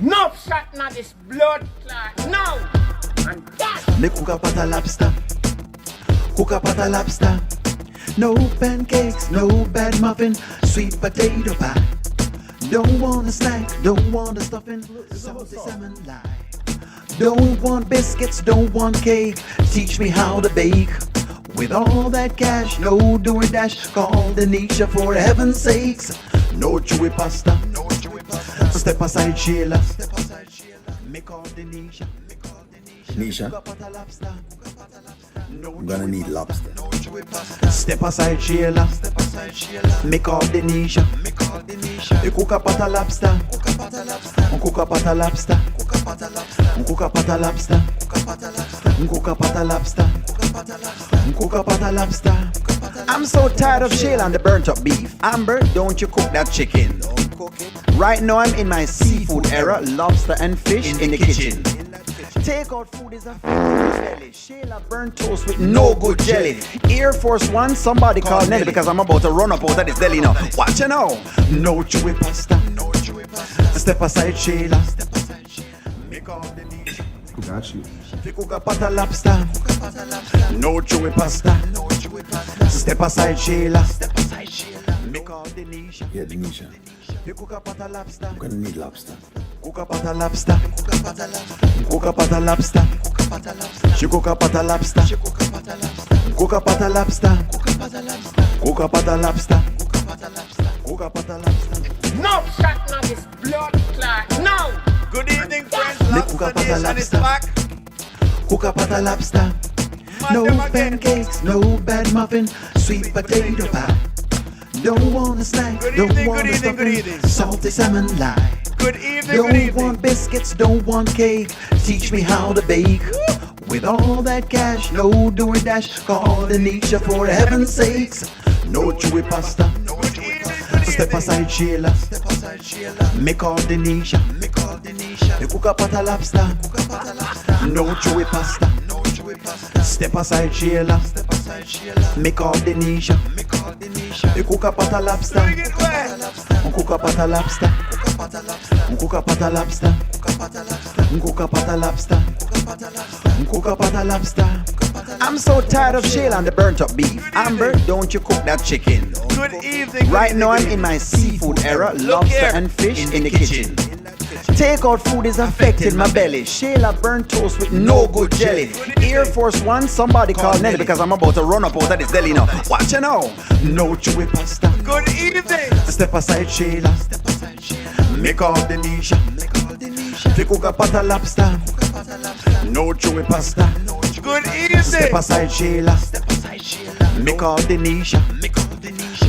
No shot now this blood clot. No. And that. Me cook up at a lobster. Cook up at a lobster. No pancakes, no bad muffin, sweet potato pie. Don't want a snack, don't want a stuffing, salty salmon lie. Don't want biscuits, don't want cake, teach me how to bake. With all that cash, no DoorDash, call Denisha for heaven's sakes. No chewy pasta, no chewy pasta. Step aside Sheila, me call Denisha. Nisha, I'm gonna need lobster. Step aside Sheila, me call Denisha. You cook up at a lobster, cook up at a lobster, cook up at a lobster, cook up at a lobster, cook up at a lobster. I'm so tired of Sheila and the burnt up beef. Amber, don't you cook that chicken. Right now I'm in my seafood era, lobster and fish in the kitchen. Takeout food is a belly. Sheila burnt toast with no good jelly. Air Force One, somebody call Nelly because I'm about to run up out of this deli now. Watch you now. No chewy pasta. Step aside Sheila. Make all the need. Got you. Cook up at a lobster. No chewy pasta. Step aside Sheila. Make all the niche. Yeah, Denisha, You cook up at a lobster. I'm gonna need lobster. Cook up at a lobster. Cook up at a lobster. She cook up at a lobster. Cook up at a lobster. Cook up at a lobster. Cook up at a lobster. No shot now this blood clot. No. Good evening, friends. Me cook Lobster up at a Nation is lobster. back. Cook up at a lobster. No them again. pancakes, no bad muffin, sweet potato pie. Don't want a snack, Good don't evening, want good a evening, good stuffing, evening. salty salmon lie. Good evening, Don't good evening. want biscuits, don't want cake, teach me how to bake. With all that cash, no DoorDash, call Denisha for heaven's sakes. No chewy pasta, Good evening, good step evening. aside Sheila. Me call Denisha. You cook up at a lobster. No chewy pasta. Step aside Sheila. Me call Denisha. You cook up at a lobster. Doing it well. Cook up at a lobster. Cook up at a lobster. Cook up at a lobster. Cook up at a lobster. I'm so tired of Sheila and the burnt up beef. Amber, don't you cook that chicken. Good evening. good Right now I'm evening. in my seafood era, Look lobster here. and fish in the kitchen. Takeout food is affecting my belly. Sheila burnt toast with no good jelly. Air Force One, somebody call Nelly because I'm about to run up out of this deli now. Watch you now. No chewy pasta. Good evening. Step aside Sheila. Make all Denisha. Fi cook up at a lobster. No chewy pasta. Good Step evening. aside Sheila. Make all Denisha.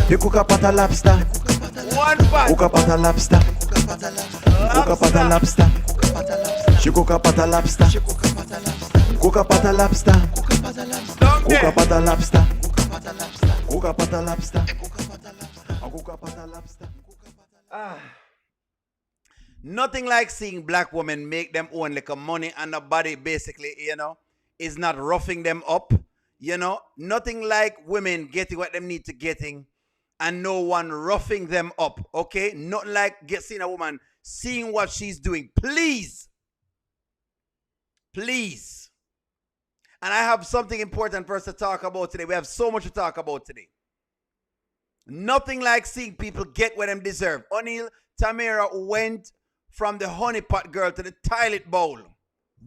Fi cook up at a lobster. One back. Cook up at a lobster. Cook up at a lobster. She cook up at a lobster. Cook up at a lobster. Down Cook there. up at a lobster. Cook up at a lobster. Cook up at a lobster. Nothing like seeing black women make them own like a money and a body, basically, is not roughing them up, Nothing like women getting what they need to getting and no one roughing them up, okay? Not like seeing a woman, seeing what she's doing. Please. Please. And I have something important for us to talk about today. We have so much to talk about today. Nothing like seeing people get what they deserve. O'Neal, Tamara went from the honeypot girl to the toilet bowl.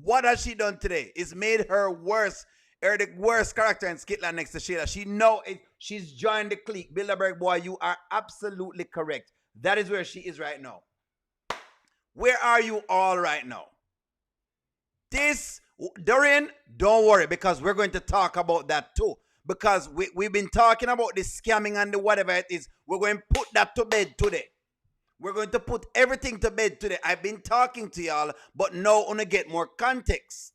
What has she done today? It's made her worse. Her the worst character in Skitland next to Sheila. She know it. She's joined the clique. Bilderberg boy, you are absolutely correct. That is where she is right now. Where are you all right now? Dorian, don't worry, because we're going to talk about that too. Because we've been talking about the scamming and the whatever it is. We're going to put that to bed today. We're going to put everything to bed today. I've been talking to y'all, but now I want to get more context.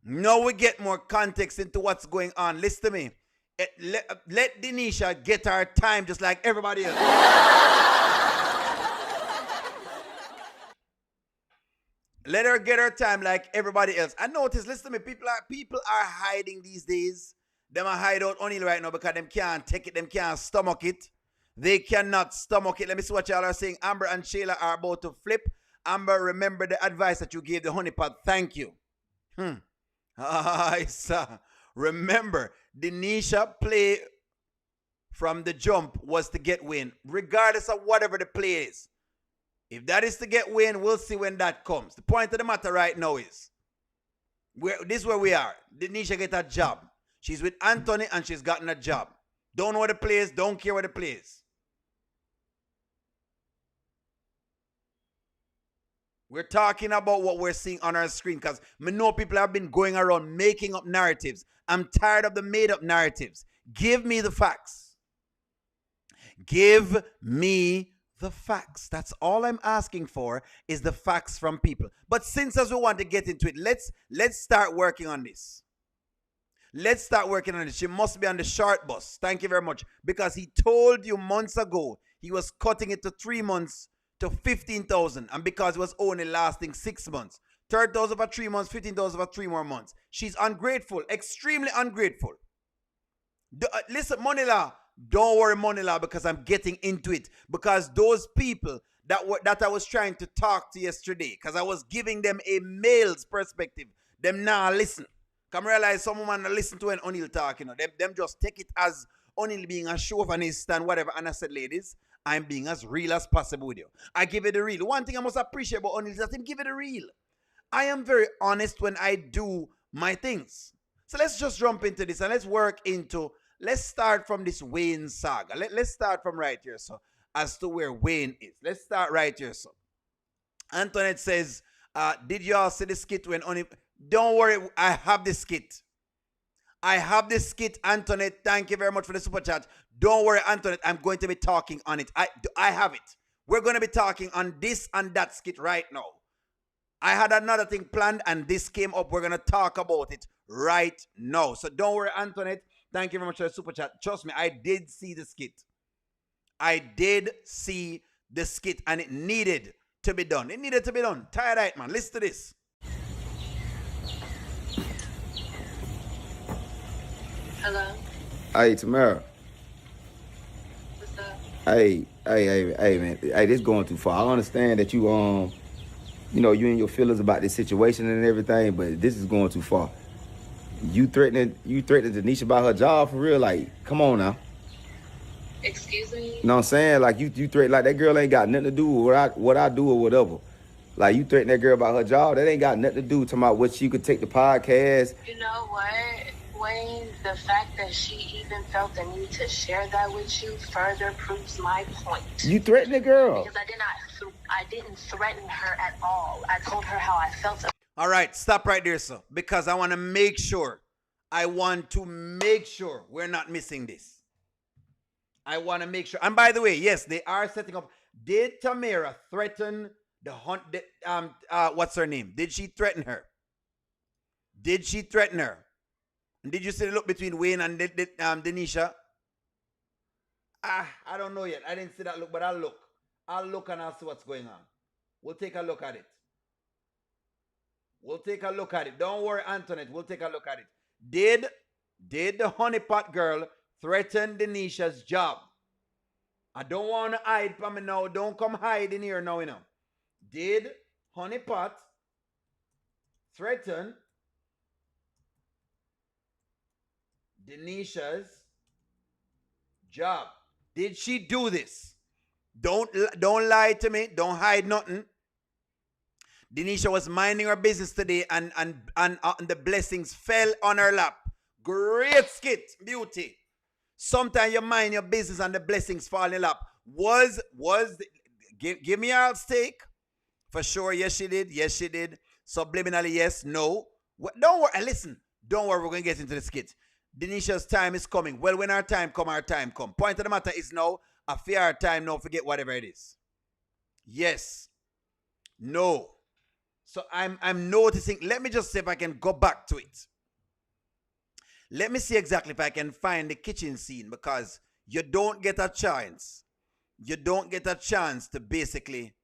Now we get more context into what's going on. Listen to me. Let Denisha get her time just like everybody else. Let her get her time like everybody else. I notice, listen to me, people are hiding these days. Them are hide out O'Neal right now because them can't take it, them can't stomach it. They cannot stomach it. Let me see what y'all are saying. Amber and Sheila are about to flip Amber, remember the advice that you gave the honeypot. Thank you. Remember, Denisha play from the jump was to get win, regardless of whatever the play is. If that is to get win, we'll see when that comes. The point of the matter right now is, this is where we are. Denisha get a job. She's with Anthony and she's gotten a job. Don't know what the play is, don't care what the play is. We're talking about what we're seeing on our screen because I know people have been going around making up narratives. I'm tired of the made up narratives. Give me the facts. Give me the facts. That's all I'm asking for is the facts from people. But since as we want to get into it, let's start working on this. Let's start working on it. She must be on the short bus. Thank you very much. Because he told you months ago he was cutting it to 3 months to 15,000. And because it was only lasting 6 months. 30,000 for 3 months, 15,000 for 3 more months. She's ungrateful. Extremely ungrateful. Listen, Monila, don't worry, Monila, because I'm getting into it. Because those people that I was trying to talk to yesterday, because I was giving them a male's perspective, them now listen. Come realize some woman listen to an O'Neal talk, you know. Them just take it as O'Neal being a chauvinist and whatever. And I said, ladies, I'm being as real as possible with you. I give it the real. One thing I must appreciate about O'Neal is that him give it the real. I am very honest when I do my things. So let's just jump into this and let's start from this Wayne saga. Let's start from right here, so as to where Wayne is. Let's start right here, so. Antoinette says, did y'all see the skit when O'Neal... Don't worry, I have this skit. I have this skit, Antoinette. Thank you very much for the super chat. Don't worry, Antoinette. I'm going to be talking on it. I have it. We're going to be talking on this and that skit right now. I had another thing planned and this came up. We're going to talk about it right now. So don't worry, Antoinette. Thank you very much for the super chat. Trust me, I did see the skit. I did see the skit and it needed to be done. It needed to be done. Tired right, man. Listen to this. Hello. Hey, Tamara. What's up? Hey, man. Hey, this going too far. I understand that you you and your feelings about this situation and everything, but this is going too far. You threatening Denisha about her job for real? Like, come on now. Excuse me? You know what I'm saying? Like, you threaten, like, that girl ain't got nothing to do with what I do or whatever. Like, you threaten that girl about her job, that ain't got nothing to do talking about what she could take the podcast. You know what, Wayne? The fact that she even felt the need to share that with you further proves my point. You threatened the girl. Because I didn't threaten her at all. I told her how I felt. All right, stop right there, sir. Because I want to make sure we're not missing this. I want to make sure. And by the way, yes, they are setting up. Did Tamara threaten what's her name? Did she threaten her? Did she threaten her? And did you see the look between Wayne and Denisha? I don't know yet. I didn't see that look, but I'll look. I'll look and I'll see what's going on. We'll take a look at it. We'll take a look at it. Don't worry, Antoinette. We'll take a look at it. Did the honeypot girl threaten Denisha's job? I don't want to hide from me now. Don't come hide in here now, you know. Did honeypot threaten Denisha's job? Did she do this? Don't lie to me. Don't hide nothing. Denisha was minding her business today and the blessings fell on her lap. Great skit, beauty. Sometimes you mind your business and the blessings fall in your lap. Give me your stake. For sure, yes she did. Yes she did. Subliminally, yes, no. Don't worry, listen. Don't worry, we're going to get into the skit. Denisha's time is coming. Well, when our time come, our time come. Point of the matter is now, a fair time, no, forget whatever it is. Yes. No. So I'm noticing. Let me just see if I can go back to it. Let me see exactly if I can find the kitchen scene, because you don't get a chance. You don't get a chance to basically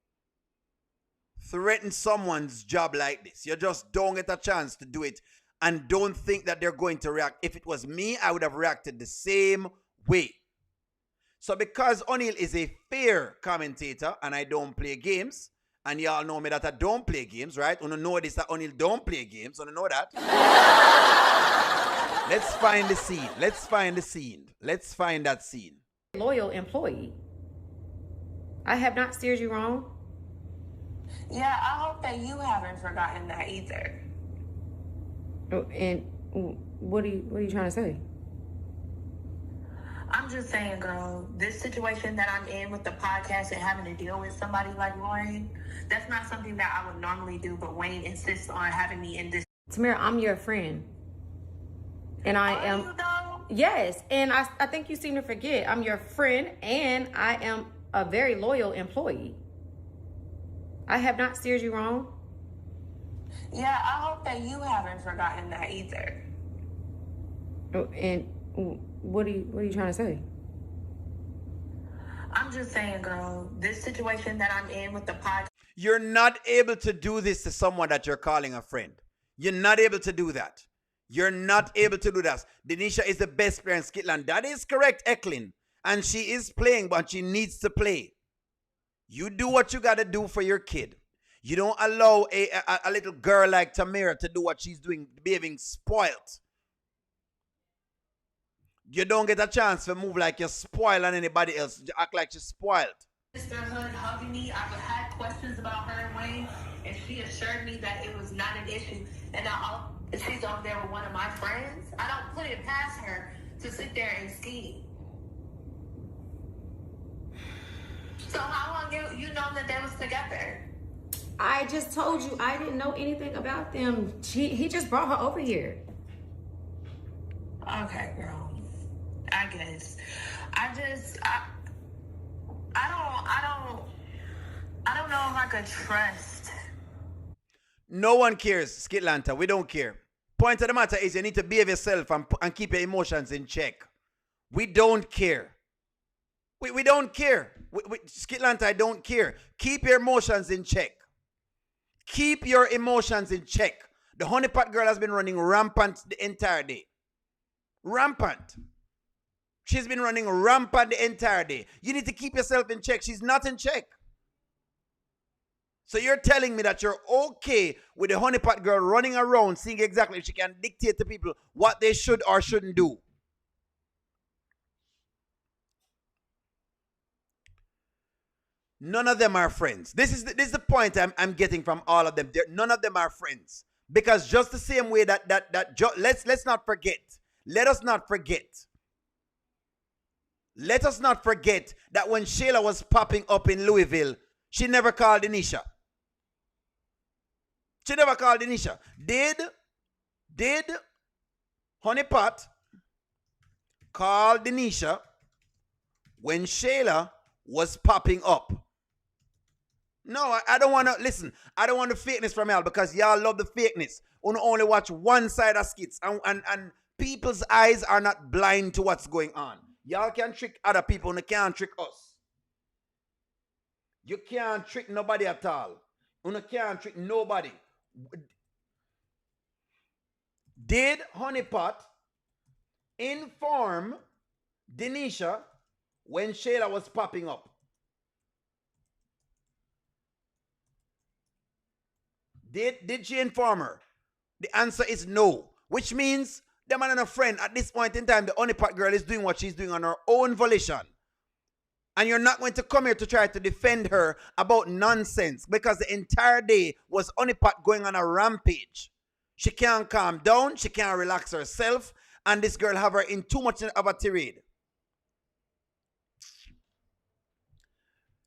threaten someone's job like this. You just don't get a chance to do it, and don't think that they're going to react. If it was me, I would have reacted the same way. So because O'Neal is a fair commentator and I don't play games, And y'all know me that I don't play games, right? You know this, that O'Neal don't play games. You know that? Let's find the scene. Let's find the scene. Let's find that scene. Loyal employee. I have not steered you wrong. Yeah, I hope that you haven't forgotten that either. And what are you trying to say? I'm just saying, girl, this situation that I'm in with the podcast and having to deal with somebody like Lauren, that's not something that I would normally do, but Wayne insists on having me in this. Tamara, I'm your friend. And I am. You know? Yes, and I think you seem to forget. I'm your friend, and I am a very loyal employee. I have not steered you wrong. Yeah, I hope that you haven't forgotten that either. And what are you trying to say? I'm just saying, girl, this situation that I'm in with the podcast. You're not able to do this to someone that you're calling a friend. You're not able to do that. You're not able to do that. Denisha is the best player in Scotland. That is correct, Eklund. And she is playing, but she needs to play. You do what you got to do for your kid. You don't allow a little girl like Tamara to do what she's doing, behaving spoiled. You don't get a chance to move like you're spoiled on anybody else. You act like you're spoiled. Sisterhood hugging me. I had questions about her and Wayne, and she assured me that it was not an issue. And now she's over there with one of my friends. I don't put it past her to sit there and scheme. So how long you know that they was together? I just told you I didn't know anything about them. He just brought her over here. Okay, girl. I guess. I don't know if I could trust. No one cares, Skitlanta. We don't care. Point of the matter is you need to behave yourself and keep your emotions in check. We don't care. We don't care. Skitlanta, I don't care. Keep your emotions in check. Keep your emotions in check. The honeypot girl has been running rampant the entire day. Rampant. She's been running rampant the entire day. You need to keep yourself in check. She's not in check. So you're telling me that you're okay with the honeypot girl running around seeing exactly if she can dictate to people what they should or shouldn't do. None of them are friends. This is the point I'm getting from all of them. None of them are friends. Because just the same way let's not forget. Let us not forget. Let us not forget that when Shayla was popping up in Louisville, she never called Denisha. She never called Denisha. Did Honeypot call Denisha when Shayla was popping up? No, I don't want to, listen, I don't want the fakeness from y'all because y'all love the fakeness. You only watch one side of skits and people's eyes are not blind to what's going on. Y'all can trick other people and you can't trick us. You can't trick nobody at all. You can't trick nobody. Did Honeypot inform Denisha when Shayla was popping up? Did she inform her? The answer is no. Which means the man and a friend at this point in time, the honeypot girl is doing what she's doing on her own volition. And you're not going to come here to try to defend her about nonsense because the entire day was honeypot going on a rampage. She can't calm down. She can't relax herself. And this girl have her in too much of a tirade.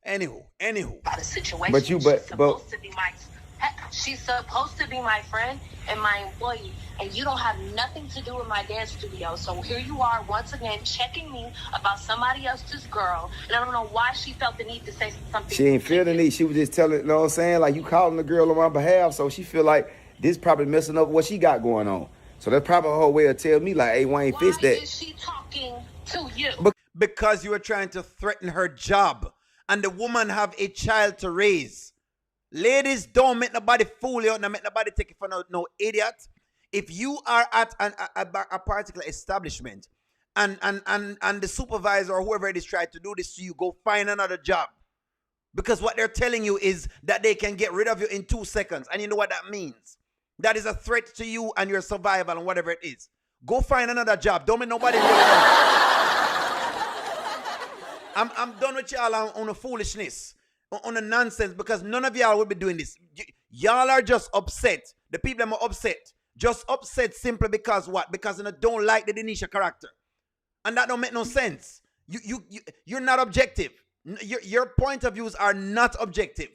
Anywho. About a situation. But She's supposed to be my friend and my employee, and you don't have nothing to do with my dance studio. So here you are once again checking me about somebody else's girl, and I don't know why she felt the need to say something. she ain't feel the need. She was just telling, you know what I'm saying? Like, you calling the girl on my behalf, so she feel like this probably messing up what she got going on. So that's probably her way of telling me, like, hey, Wayne, fix that. Why is she talking to you? Because you were trying to threaten her job. And the woman have a child to raise. Ladies, don't make nobody fool you. Don't make nobody take it for no idiot. If you are at a particular establishment and the supervisor or whoever it is tried to do this to you, go find another job. Because what they're telling you is that they can get rid of you in 2 seconds. And you know what that means? That is a threat to you and your survival and whatever it is. Go find another job. Don't make nobody hold it on. I'm done with y'all on the foolishness, on the nonsense, because none of y'all will be doing this. Y'all are just upset. The people that are upset. Just upset simply because what? Because they don't like the Denisha character. And that don't make no sense. You're not objective. Your point of views are not objective.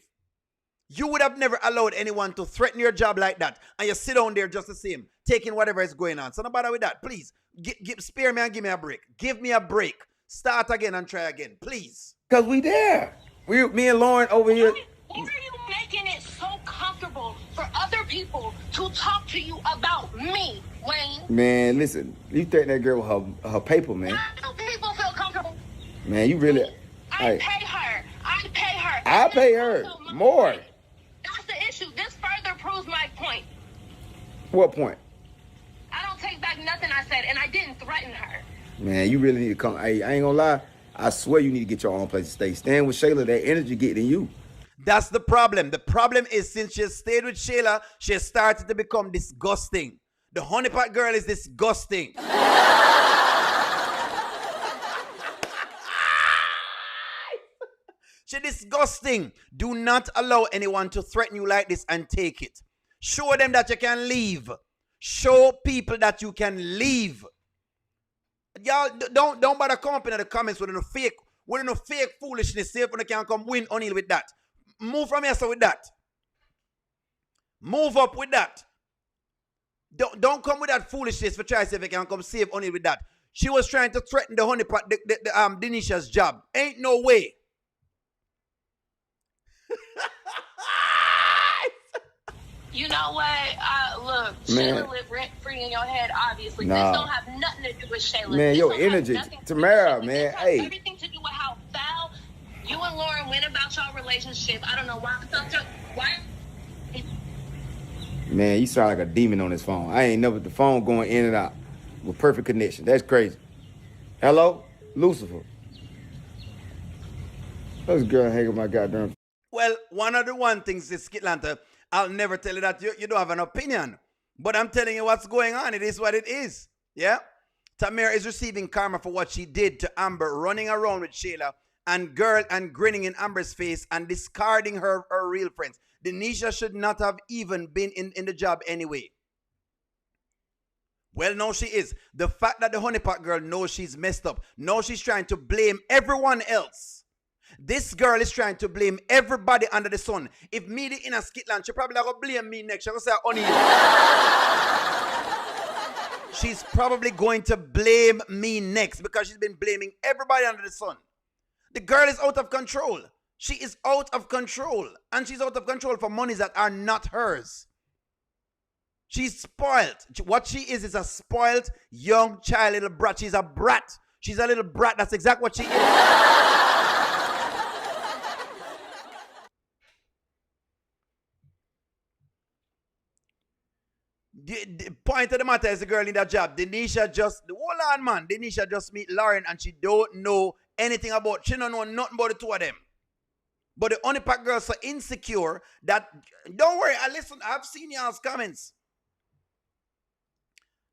You would have never allowed anyone to threaten your job like that, and you sit down there just the same, taking whatever is going on. So no bother with that. Please, spare me and give me a break. Give me a break. Start again and try again, please. Because we there. Me and Lauren over here. Why are you making it so comfortable for other people to talk to you about me, Wayne? Man, listen, you threaten that girl with her paper, man. Why do people feel comfortable? Man, you really... I pay her. I pay her more. That's the issue. This further proves my point. What point? I don't take back nothing I said, and I didn't threaten her. Man, you really need to come. I ain't gonna lie. I swear you need to get your own place to stay. Stand with Shayla. That energy getting you. That's the problem. The problem is since she stayed with Shayla, she has started to become disgusting. The honeypot girl is disgusting. She's disgusting. Do not allow anyone to threaten you like this and take it. Show them that you can leave. Show people that you can leave. Y'all don't bother coming up in the comments with no fake foolishness. See if you can come win O'Neal with that. Move from here so with that. Move up with that. Don't come with that foolishness for trying to see if you can come save O'Neal with that. She was trying to threaten the honeypot, Denisha's job. Ain't no way. You know what? Look, Shayla live rent free in your head, obviously. Nah. This don't have nothing to do with Shayla. Man, this your don't have energy. nothing to do with Tamara, Shayla. man, This has hey. everything to do with how foul you and Lauren went about your relationship. I don't know why. Why? Man, you sound like a demon on this phone. I ain't never the phone going in and out with perfect connection. That's crazy. Hello? Lucifer. This girl hanging my goddamn. Well, one of the one things is Skitlanta, I'll never tell you that you don't have an opinion. But I'm telling you what's going on. It is what it is. Yeah? Tamara is receiving karma for what she did to Amber, running around with Shayla and grinning in Amber's face and discarding her real friends. Denisha should not have even been in the job anyway. Well, no, she is. The fact that the honeypot girl knows she's messed up. Now she's trying to blame everyone else. This girl is trying to blame everybody under the sun. If me the inner Skitland, she probably gonna blame me next. She's gonna say, O'Neal. She's probably going to blame me next because she's been blaming everybody under the sun. The girl is out of control. She is out of control. And she's out of control for monies that are not hers. She's spoiled. What she is a spoiled young child, little brat. She's a brat. She's a little brat. That's exactly what she is. The point of the matter is the girl in that job. Denisha just, hold on, man. Denisha just meet Lauren and she don't know anything about, she don't know nothing about the two of them. But the honeypot girl so insecure that, don't worry, I've seen y'all's comments.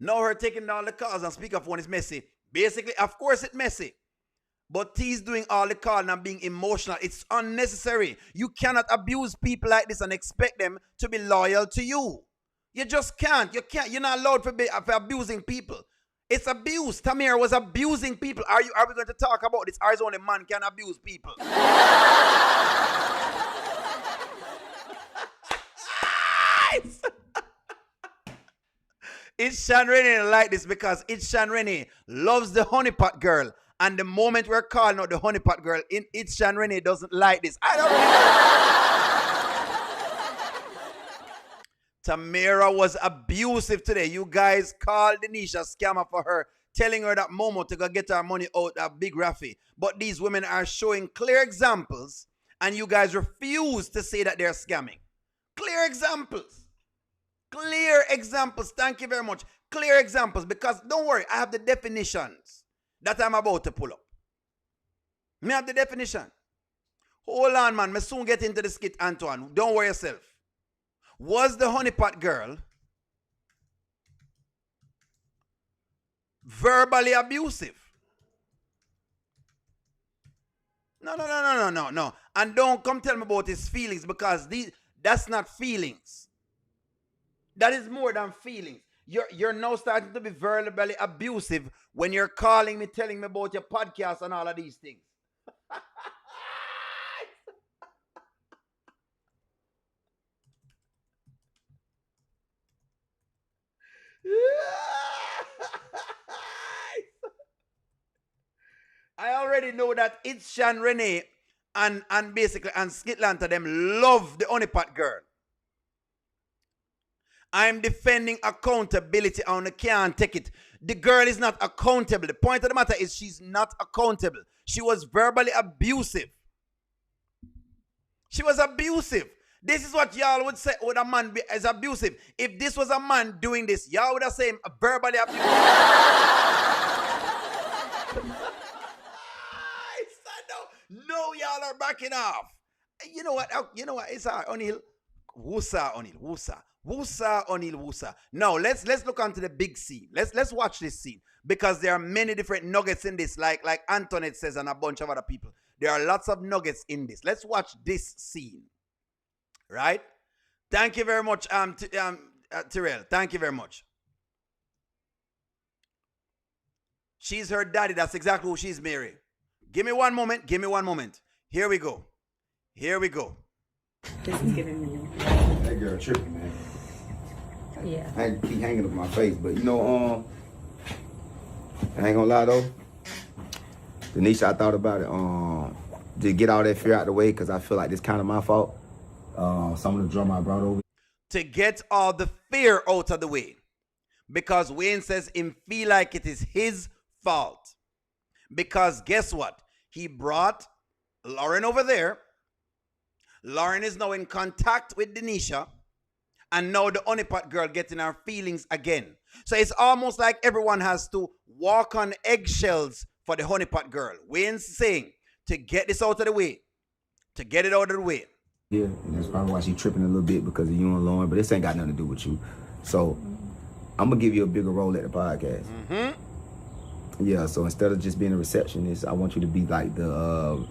Now her taking down the calls and speakerphone is messy. Basically, of course it's messy. But T's doing all the calling and being emotional. It's unnecessary. You cannot abuse people like this and expect them to be loyal to you. You just can't. You can't. You're not allowed for abusing people. It's abuse. Tamir was abusing people. Are we going to talk about this? Or is only man can abuse people? It's Shan Renee like this because it's Shan Renee loves the honeypot girl. And the moment we're calling out the honeypot girl, it's Shan Renee doesn't like this. I don't know. Tamara was abusive today. You guys called Denisha scammer for her, telling her that Momo to go get her money out of Big Rafi. But these women are showing clear examples, and you guys refuse to say that they're scamming. Clear examples. Clear examples. Thank you very much. Clear examples, because don't worry, I have the definitions that I'm about to pull up. I have the definition. Hold on, man. Me soon get into the skit, Antoine. Don't worry yourself. Was the honeypot girl verbally abusive? No. And don't come tell me about his feelings, because that's not feelings. That is more than feelings. You're now starting to be verbally abusive when you're calling me, telling me about your podcast and all of these things. I already know that it's Shan Renee and basically and Skitlanta them love the honeypot girl. I'm defending accountability and I can't take it. The girl is not accountable. The point of the matter is she's not accountable. She was verbally abusive. She was abusive. This is what y'all would say when a man is abusive. If this was a man doing this, y'all would have said him verbally abusive. No, y'all are backing off. You know what? It's O'Neal. Wusa. Now let's look onto the big scene. Let's watch this scene, because there are many different nuggets in this. Like Antoinette says and a bunch of other people. There are lots of nuggets in this. Let's watch this scene. Right? Thank you very much, Terrell. Thank you very much. She's her daddy. That's exactly who she's marrying. Give me one moment. Here we go. This is giving me. That girl tripping, man. Yeah. I keep hanging up my face, but I ain't gonna lie though. Denisha, I thought about it. To get all that fear out of the way, because I feel like this kind of my fault. Some of the drama I brought over. To get all the fear out of the way, because Wayne says him feel like it is his fault. Because guess what? He brought Lauren over there. Lauren is now in contact with Denisha. And now the honeypot girl getting her feelings again. So it's almost like everyone has to walk on eggshells for the honeypot girl. Wayne's saying to get this out of the way. To get it out of the way. Yeah, and that's probably why she's tripping a little bit, because of you and Lauren. But this ain't got nothing to do with you. So I'm going to give you a bigger role at the podcast. Mm-hmm. Yeah, so instead of just being a receptionist, I want you to be like the...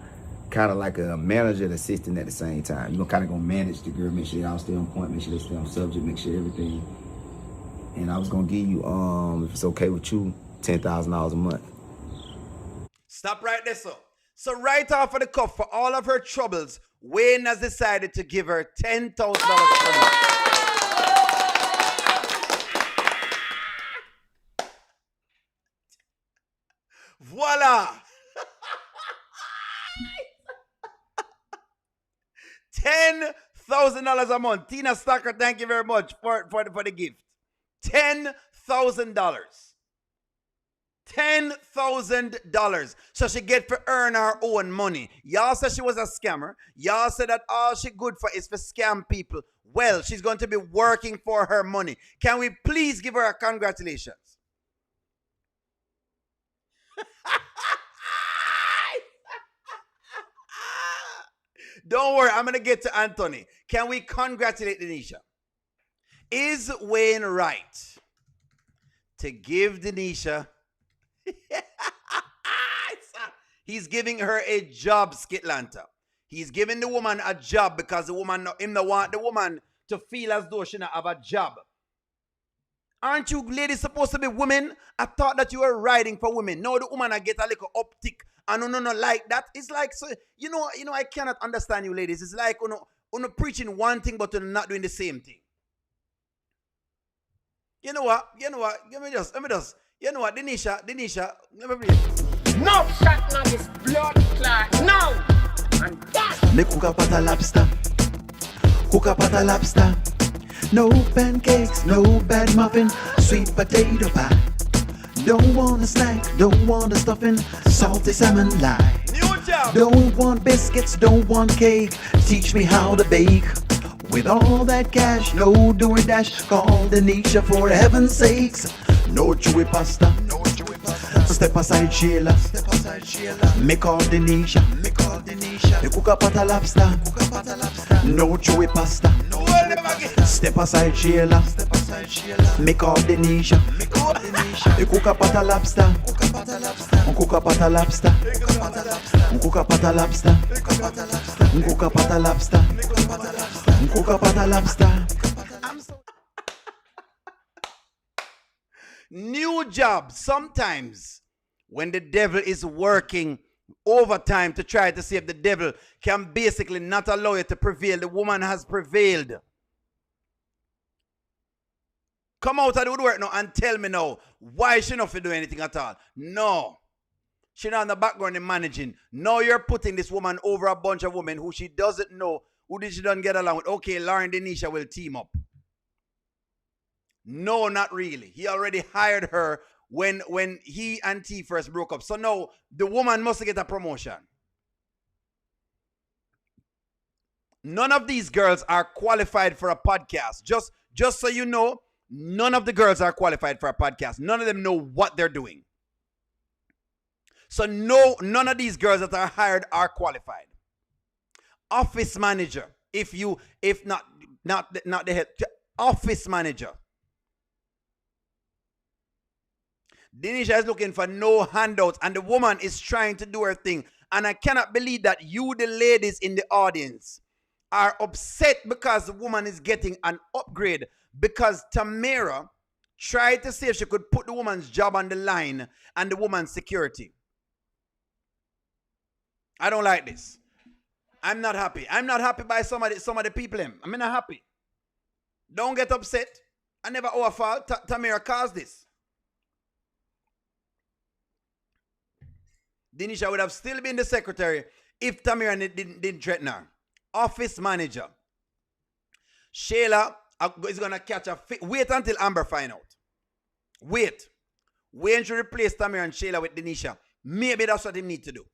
kind of like a manager and assistant at the same time. You're kind of going to manage the girl, make sure they all stay on point, make sure they stay on subject, make sure everything. And I was going to give you, if it's okay with you, $10,000 a month. Stop right there, sir. So right off of the cuff, for all of her troubles, Wayne has decided to give her $10,000 per month. Voila! $10,000 a month. Tina Stocker, thank you very much for the gift. $10,000. $10,000. So she get to earn her own money. Y'all said she was a scammer. Y'all said that all she good for is for scam people. Well, she's going to be working for her money. Can we please give her a congratulations? Don't worry, I'm going to get to Anthony. Can we congratulate Denisha? Is Wayne right to give Denisha... He's giving her a job, Skitlanta. He's giving the woman a job because the woman don't want the woman to feel as though she not have a job. Aren't you ladies supposed to be women? I thought that you were riding for women. No, the woman I get a little uptick. And no, like that. It's like, so, I cannot understand you ladies. It's like, preaching one thing, but not doing the same thing. You know what? Let me just. You know what, Denisha, let me read. No shot, now this blood clot. No! And that! Me cook up at a lobster. No pancakes, no bad muffin, sweet potato pie. Don't want a snack, don't want a stuffing, salty salmon lie. New job! Don't want biscuits, don't want cake, teach me how to bake. With all that cash, no doing dash, call Denisha for heaven's sakes. No chewy pasta, Step aside Sheila, me call Denisha. You cook a pot of lobster. No chewy pasta. Step aside, Sheila. Make up the Nisha. You cook a pot of lobster. Cook a pot of lobster. Cook a pot of lobster. Cook a pot of lobster. Cook a pot of lobster. New job. Sometimes when the devil is working overtime to try to see if the devil can basically not allow you to prevail, the woman has prevailed. Come out of the woodwork now and tell me now why she not do anything at all. No. She not in the background in managing. Now you're putting this woman over a bunch of women who she doesn't know, who she doesn't get along with. Okay, Lauren Denisha will team up. No, not really. He already hired her when he and T first broke up. So now the woman must get a promotion. None of these girls are qualified for a podcast. Just so you know, none of the girls are qualified for a podcast. None of them know what they're doing. So no, none of these girls that are hired are qualified. Office manager, if not the head, office manager. Denisha is looking for no handouts, and the woman is trying to do her thing. And I cannot believe that you, the ladies in the audience, are upset because the woman is getting an upgrade, because Tamara tried to see if she could put the woman's job on the line and the woman's security. I don't like this. I'm not happy. I'm not happy by some of the people. I'm not happy. Don't get upset. I never our fault. Tamara caused this. Denisha would have still been the secretary if Tamara didn't threaten her. Office manager. Shayla is going to catch a fit. Wait until Amber find out. Wait. When she replace Tamara and Shayla with Denisha, maybe that's what they need to do.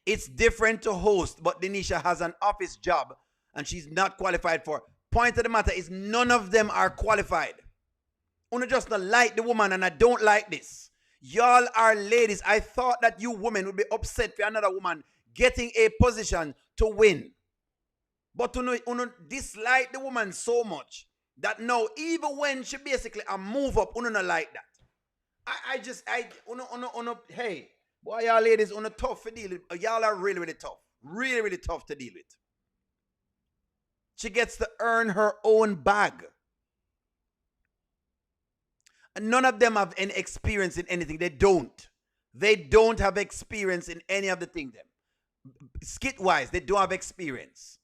It's different to host, but Denisha has an office job and she's not qualified for. Point of the matter is none of them are qualified. Una just not like the woman, and I don't like this. Y'all are ladies. I thought that you women would be upset for another woman getting a position to win. But you dislike the woman so much that now, even when she basically a move up, you not like that. Hey, boy, y'all ladies, tough to deal with. Y'all are really, really tough. Really, really tough to deal with. She gets to earn her own bag. And none of them have any experience in anything. They don't. They don't have experience in any of the things. Skit-wise, they don't have experience.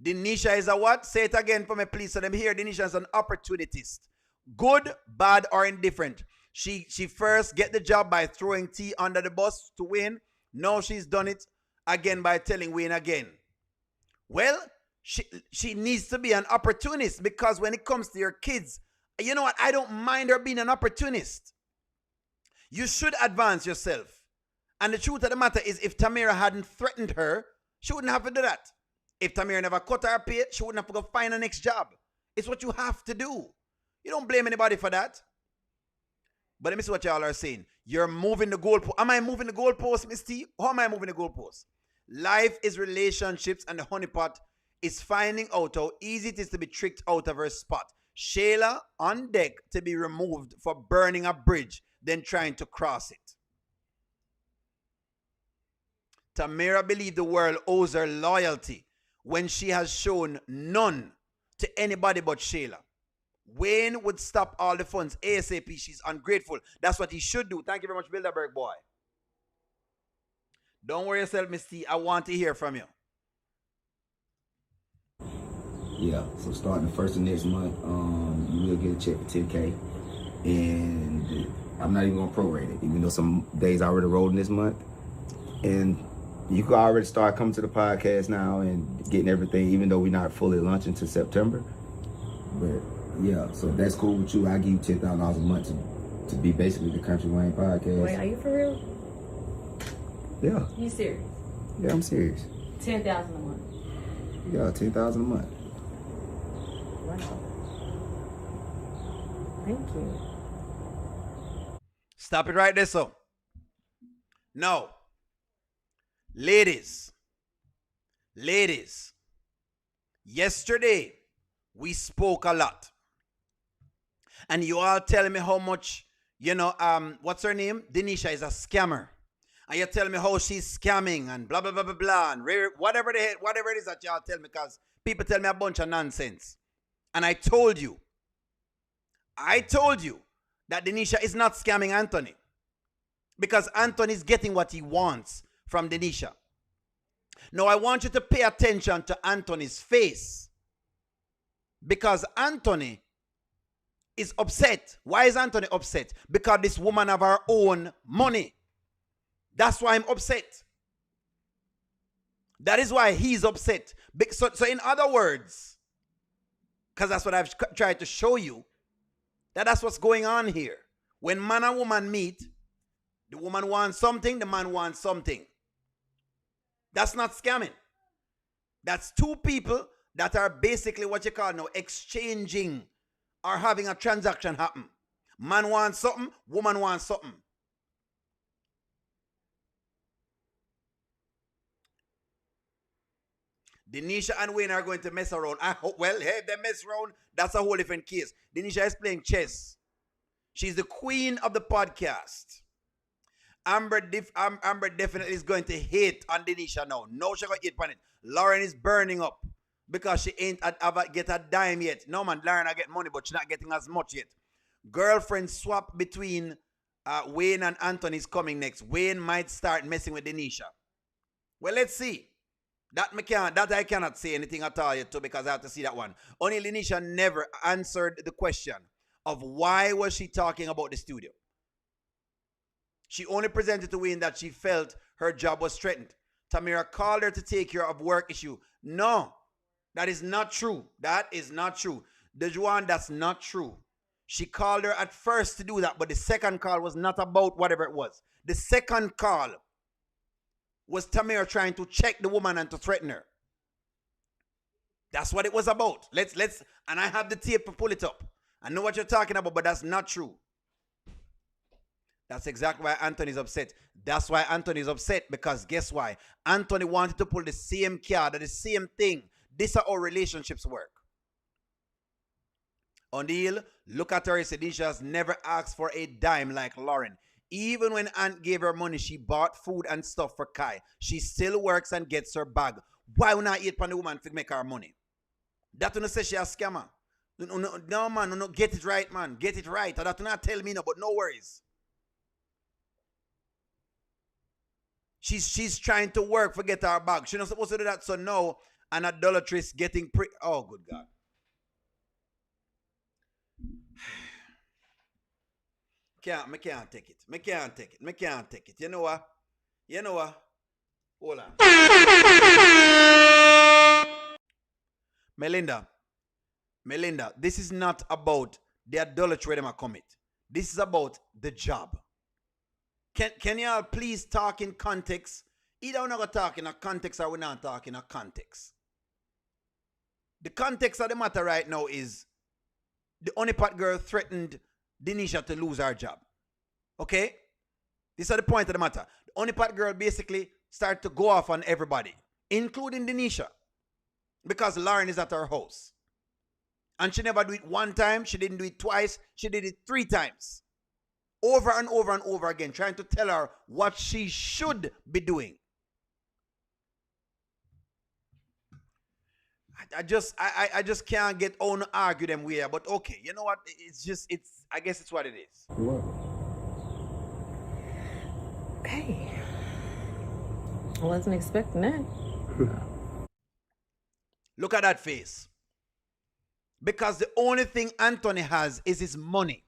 Denisha is a what? Say it again for me, please. So them here, Denisha is an opportunist. Good, bad, or indifferent. She first get the job by throwing T under the bus to win. Now she's done it again by telling Wayne again. Well, she needs to be an opportunist, because when it comes to your kids, you know what? I don't mind her being an opportunist. You should advance yourself. And the truth of the matter is, if Tamara hadn't threatened her, she wouldn't have to do that. If Tamara never cut her pay, she wouldn't have to go find her next job. It's what you have to do. You don't blame anybody for that. But let me see what y'all are saying. You're moving the goalpost. Am I moving the goalpost, Miss T? How am I moving the goalpost? Life is relationships, and the honeypot is finding out how easy it is to be tricked out of her spot. Shayla on deck to be removed for burning a bridge, then trying to cross it. Tamara believed the world owes her loyalty when she has shown none to anybody but Shayla. Wayne would stop all the funds ASAP. She's ungrateful. That's what he should do. Thank you very much, Bilderberg boy. Don't worry yourself, Miss T. I want to hear from you. Yeah, so starting the first of next month, you will get a check for $10K, and I'm not even gonna prorate it, even though some days I already rolled in this month. And you can already start coming to the podcast now and getting everything, even though we're not fully launching until September. But yeah, so if that's cool with you, I give you $10,000 a month to be basically the Kountry Wayne podcast. Wait, are you for real? Yeah. You serious? Yeah, I'm serious. 10,000 a month. Yeah, $10,000 a month. Wow. Thank you. Stop it right there, so. Now, Ladies, yesterday we spoke a lot. And you all telling me how much, what's her name? Denisha is a scammer. And you tell me how she's scamming and blah, blah, blah, blah, blah. And whatever it is that y'all tell me, because people tell me a bunch of nonsense. And I told you that Denisha is not scamming Anthony. Because Anthony is getting what he wants from Denisha. Now, I want you to pay attention to Anthony's face. Because Anthony is upset. Why is Anthony upset? Because this woman have her own money. That's why I'm upset. That is why he's upset. So in other words, because that's what I've tried to show you, that's what's going on here. When man and woman meet, the woman wants something, the man wants something. That's not scamming. That's two people that are basically what you call now exchanging or having a transaction happen. Man wants something, woman wants something. Denisha and Wayne are going to mess around. Well, hey, they mess around, that's a whole different case. Denisha is playing chess. She's the queen of the podcast. Amber definitely is going to hate on Denisha now. No, she's going to hate on it. Lauren is burning up because she ain't get a dime yet. No, man, Lauren I get money, but she's not getting as much yet. Girlfriend swap between Wayne and Anthony is coming next. Wayne might start messing with Denisha. Well, let's see. That I cannot say anything at all yet too, because I have to see that one. Only Denisha never answered the question of why was she talking about the studio. She only presented to Wayne that she felt her job was threatened. Tamira called her to take care of work issue. No, that is not true. That is not true. Dejuan, that's not true. She called her at first to do that, but the second call was not about whatever it was. The second call was Tamira trying to check the woman and to threaten her. That's what it was about. Let's and I have the tape to pull it up. I know what you're talking about, but that's not true. That's exactly why Anthony's upset. That's why Anthony's upset, because guess why? Anthony wanted to pull the same card, the same thing. This is how relationships work. O'Neill, look at her. Denisha has never asked for a dime like Lauren. Even when Aunt gave her money, she bought food and stuff for Kai. She still works and gets her bag. Why would not eat from the woman to make her money? That don't say she a scammer. No, man, no, get it right, man. Get it right. That do not tell me no, but no worries. She's trying to work for get her bag. She's not supposed to do that. So now an idolatress getting oh, good God. I can't take it. I can't take it. You know what? Hold on. Melinda, this is not about the idolatry them commit. This is about the job. Can y'all please talk in context? Either we're not going to talk in a context or we're not talking in a context. The context of the matter right now is the honeypot girl threatened Denisha to lose her job. Okay? This is the point of the matter. The honeypot girl basically started to go off on everybody, including Denisha, because Lauren is at her house. And she never do it one time. She didn't do it twice. She did it 3 times. Over and over and over again, trying to tell her what she should be doing. I just can't get on to argue them with her, but okay, you know what? I guess it's what it is. Okay. I wasn't expecting that. Look at that face. Because the only thing Anthony has is his money.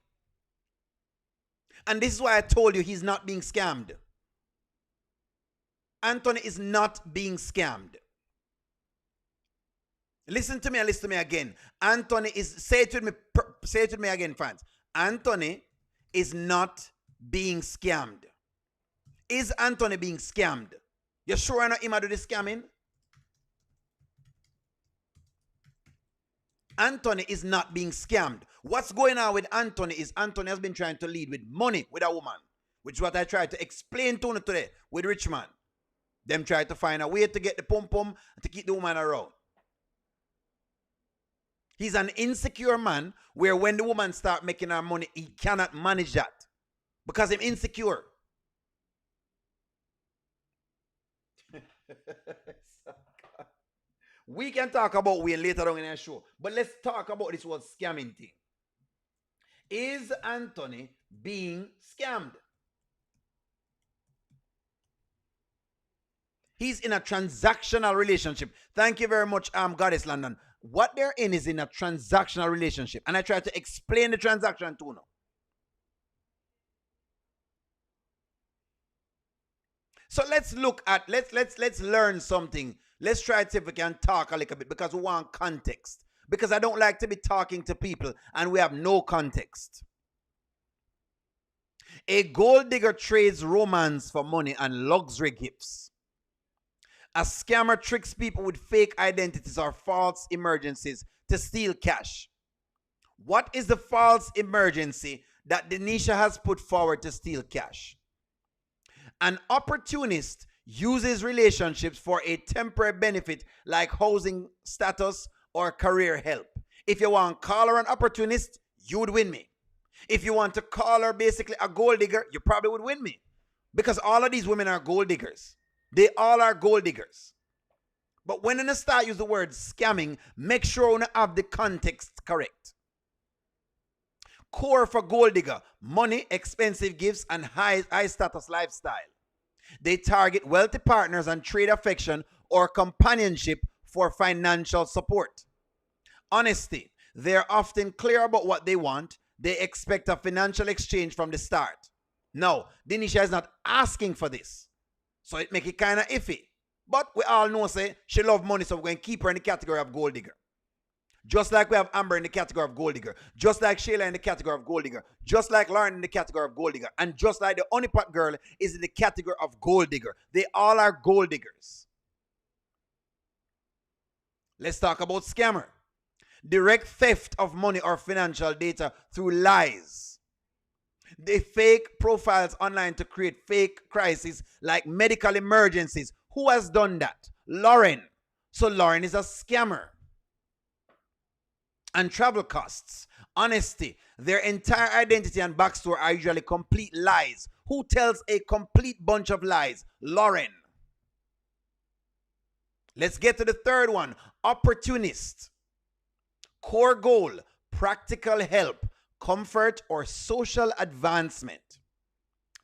And this is why I told you he's not being scammed. Anthony is not being scammed. Listen to me and listen to me again. Anthony is, say it to me again, friends. Anthony is not being scammed. Is Anthony being scammed? You sure not him do the scamming? Anthony is not being scammed. What's going on with Anthony is Anthony has been trying to lead with money with a woman, which is what I tried to explain to you today with Richmond. Them try to find a way to get the pum-pum to keep the woman around. He's an insecure man where when the woman start making her money, he cannot manage that because he's insecure. We can talk about Wayne later on in our show, but let's talk about this whole scamming thing. Is Anthony being scammed? He's in a transactional relationship. Thank you very much, Goddess London. What they're in is in a transactional relationship. And I try to explain the transaction to you now. So let's look at, let's learn something. Let's try to see if we can talk a little bit because we want context. Because I don't like to be talking to people and we have no context. A gold digger trades romance for money and luxury gifts. A scammer tricks people with fake identities or false emergencies to steal cash. What is the false emergency that Denisha has put forward to steal cash? An opportunist uses relationships for a temporary benefit like housing status or career help. If you want to call her an opportunist, you would win me. If you want to call her basically a gold digger, you probably would win me. Because all of these women are gold diggers. They all are gold diggers. But when you start use the word scamming, make sure you have the context correct. Core for gold digger: money, expensive gifts, and high status lifestyle. They target wealthy partners and trade affection or companionship for financial support. Honesty: they're often clear about what they want. They expect a financial exchange from the start. Now, Denisha is not asking for this. So it make it kind of iffy. But we all know, say, she love money, so we're going to keep her in the category of gold digger. Just like we have Amber in the category of gold digger. Just like Shayla in the category of gold digger. Just like Lauren in the category of gold digger. And just like the honeypot girl is in the category of gold digger. They all are gold diggers. Let's talk about scammer. Direct theft of money or financial data through lies. They fake profiles online to create fake crises like medical emergencies. Who has done that? Lauren. So Lauren is a scammer. And travel costs. Honesty. Their entire identity and backstory are usually complete lies. Who tells a complete bunch of lies? Lauren. Let's get to the third one. Opportunist. Core goal: practical help, comfort, or social advancement.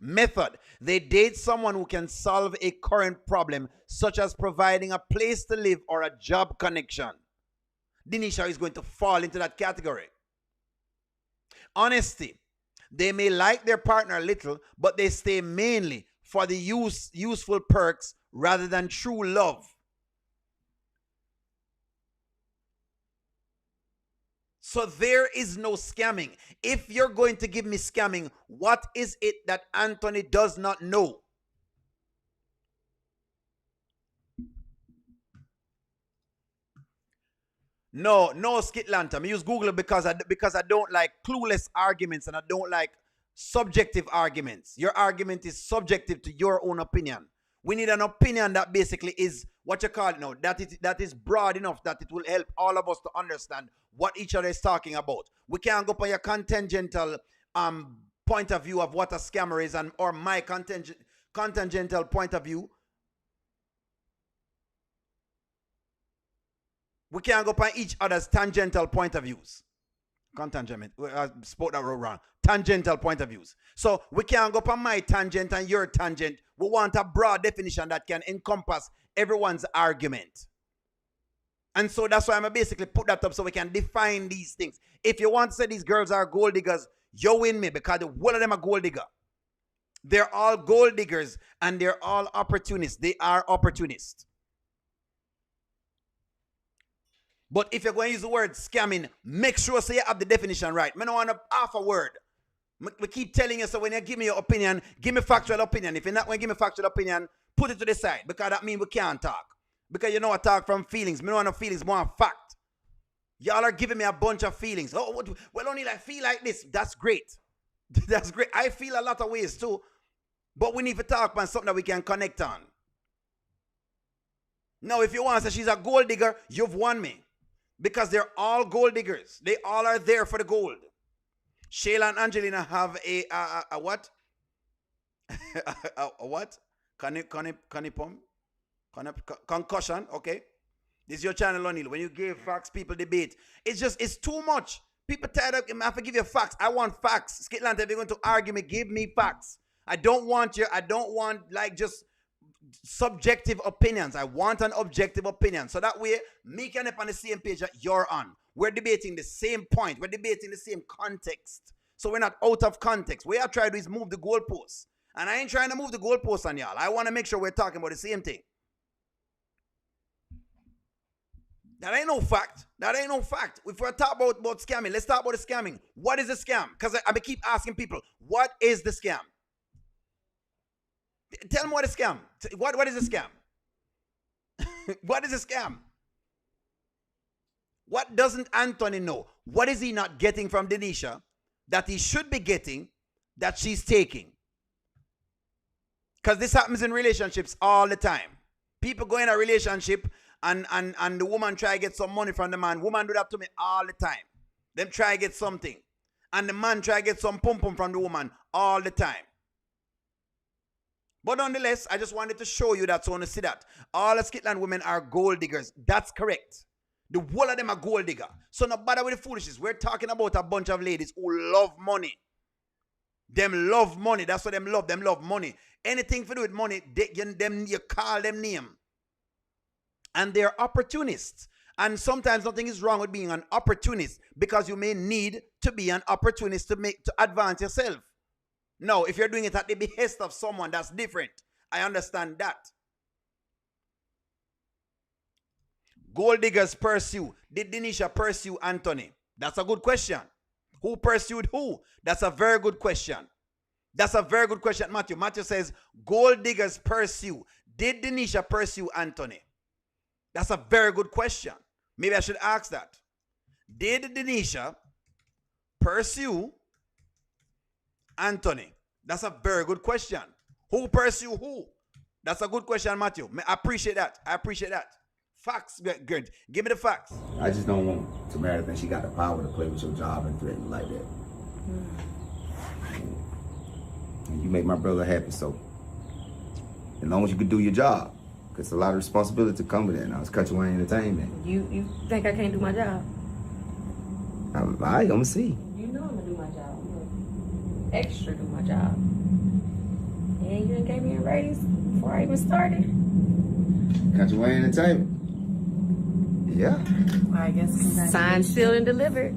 Method: they date someone who can solve a current problem, such as providing a place to live or a job connection. Denisha is going to fall into that category. Honesty: they may like their partner a little, but they stay mainly for the useful perks rather than true love. So there is no scamming. If you're going to give me scamming, what is it that Anthony does not know? No, Skitlanta. I use Google because I don't like clueless arguments and I don't like subjective arguments. Your argument is subjective to your own opinion. We need an opinion that basically is what you call it now, that is broad enough that it will help all of us to understand what each other is talking about. We can't go by your contingental point of view of what a scammer is or my contingental point of view. We can't go by each other's tangential point of views. Contingent, I spoke that wrong. Tangential point of views. So we can't go by my tangent and your tangent. We want a broad definition that can encompass everyone's argument. And so that's why I'm basically put that up so we can define these things. If you want to say these girls are gold diggers, you win me because one of them are gold digger. They're all gold diggers and they're all opportunists. They are opportunists. But if you're going to use the word scamming, make sure so you have the definition right. I don't want to half a word. We keep telling you, so when you give me your opinion, give me factual opinion. If you're not going to give me factual opinion, put it to the side because that means we can't talk. Because you know I talk from feelings. I don't want no feelings, more fact. Y'all are giving me a bunch of feelings. Oh, well, only I feel like this. That's great. That's great. I feel a lot of ways too. But we need to talk about something that we can connect on. Now, if you want to say she's a gold digger, you've won me. Because they're all gold diggers. They all are there for the gold. Shayla and Angelina have a what? a what? Concussion, okay? This is your channel, O'Neal. When you give facts, people debate. It's too much. People tired of, I have to give you facts. I want facts. Skitland, if you're going to argue me, give me facts. I don't want like just subjective opinions. I want an objective opinion. So that way, me can up on the same page that you're on. We're debating the same point. We're debating the same context. So we're not out of context. What I try to do is move the goalposts. And I ain't trying to move the goalposts on y'all. I want to make sure we're talking about the same thing. That ain't no fact. That ain't no fact. If we're talking about scamming, let's talk about the scamming. What is a scam? Because I keep asking people, what is the scam? Tell me what is a scam. What is a scam? What is a scam? What doesn't Anthony know? What is he not getting from Denisha that he should be getting that she's taking? Because this happens in relationships all the time. People go in a relationship and the woman try to get some money from the man. Woman do that to me all the time. Them try to get something. And the man try to get some pum-pum from the woman all the time. But nonetheless, I just wanted to show you that, so I want to see that. All the Skitland women are gold diggers. That's correct. The whole of them are gold digger. So no bother with the foolishness. We're talking about a bunch of ladies who love money. Them love money. That's what them love. Them love money. Anything to do with money, you call them name. And they're opportunists. And sometimes nothing is wrong with being an opportunist, because you may need to be an opportunist to advance yourself. No, if you're doing it at the behest of someone, that's different. I understand that. Gold diggers pursue. Did Denisha pursue Anthony? That's a good question. Who pursued who? That's a very good question. That's a very good question, Matthew. Matthew says, gold diggers pursue. Did Denisha pursue Anthony? That's a very good question. Maybe I should ask that. Did Denisha pursue Anthony? That's a very good question. Who pursue who? That's a good question, Matthew. I appreciate that. I appreciate that. Facts, good. Give me the facts. I just don't want Tamara to think she got the power to play with your job and threaten like that. And you make my brother happy, so as long as you can do your job, because a lot of responsibility to come with it. Now it's Kountry Wayne Entertainment. You think I can't do my job? I'm gonna see. You know I'm gonna do my job. I'm gonna extra do my job. And you done gave me a raise before I even started. Kountry Wayne Entertainment. Yeah. Well, I guess congratulations. Signed, sealed, and delivered.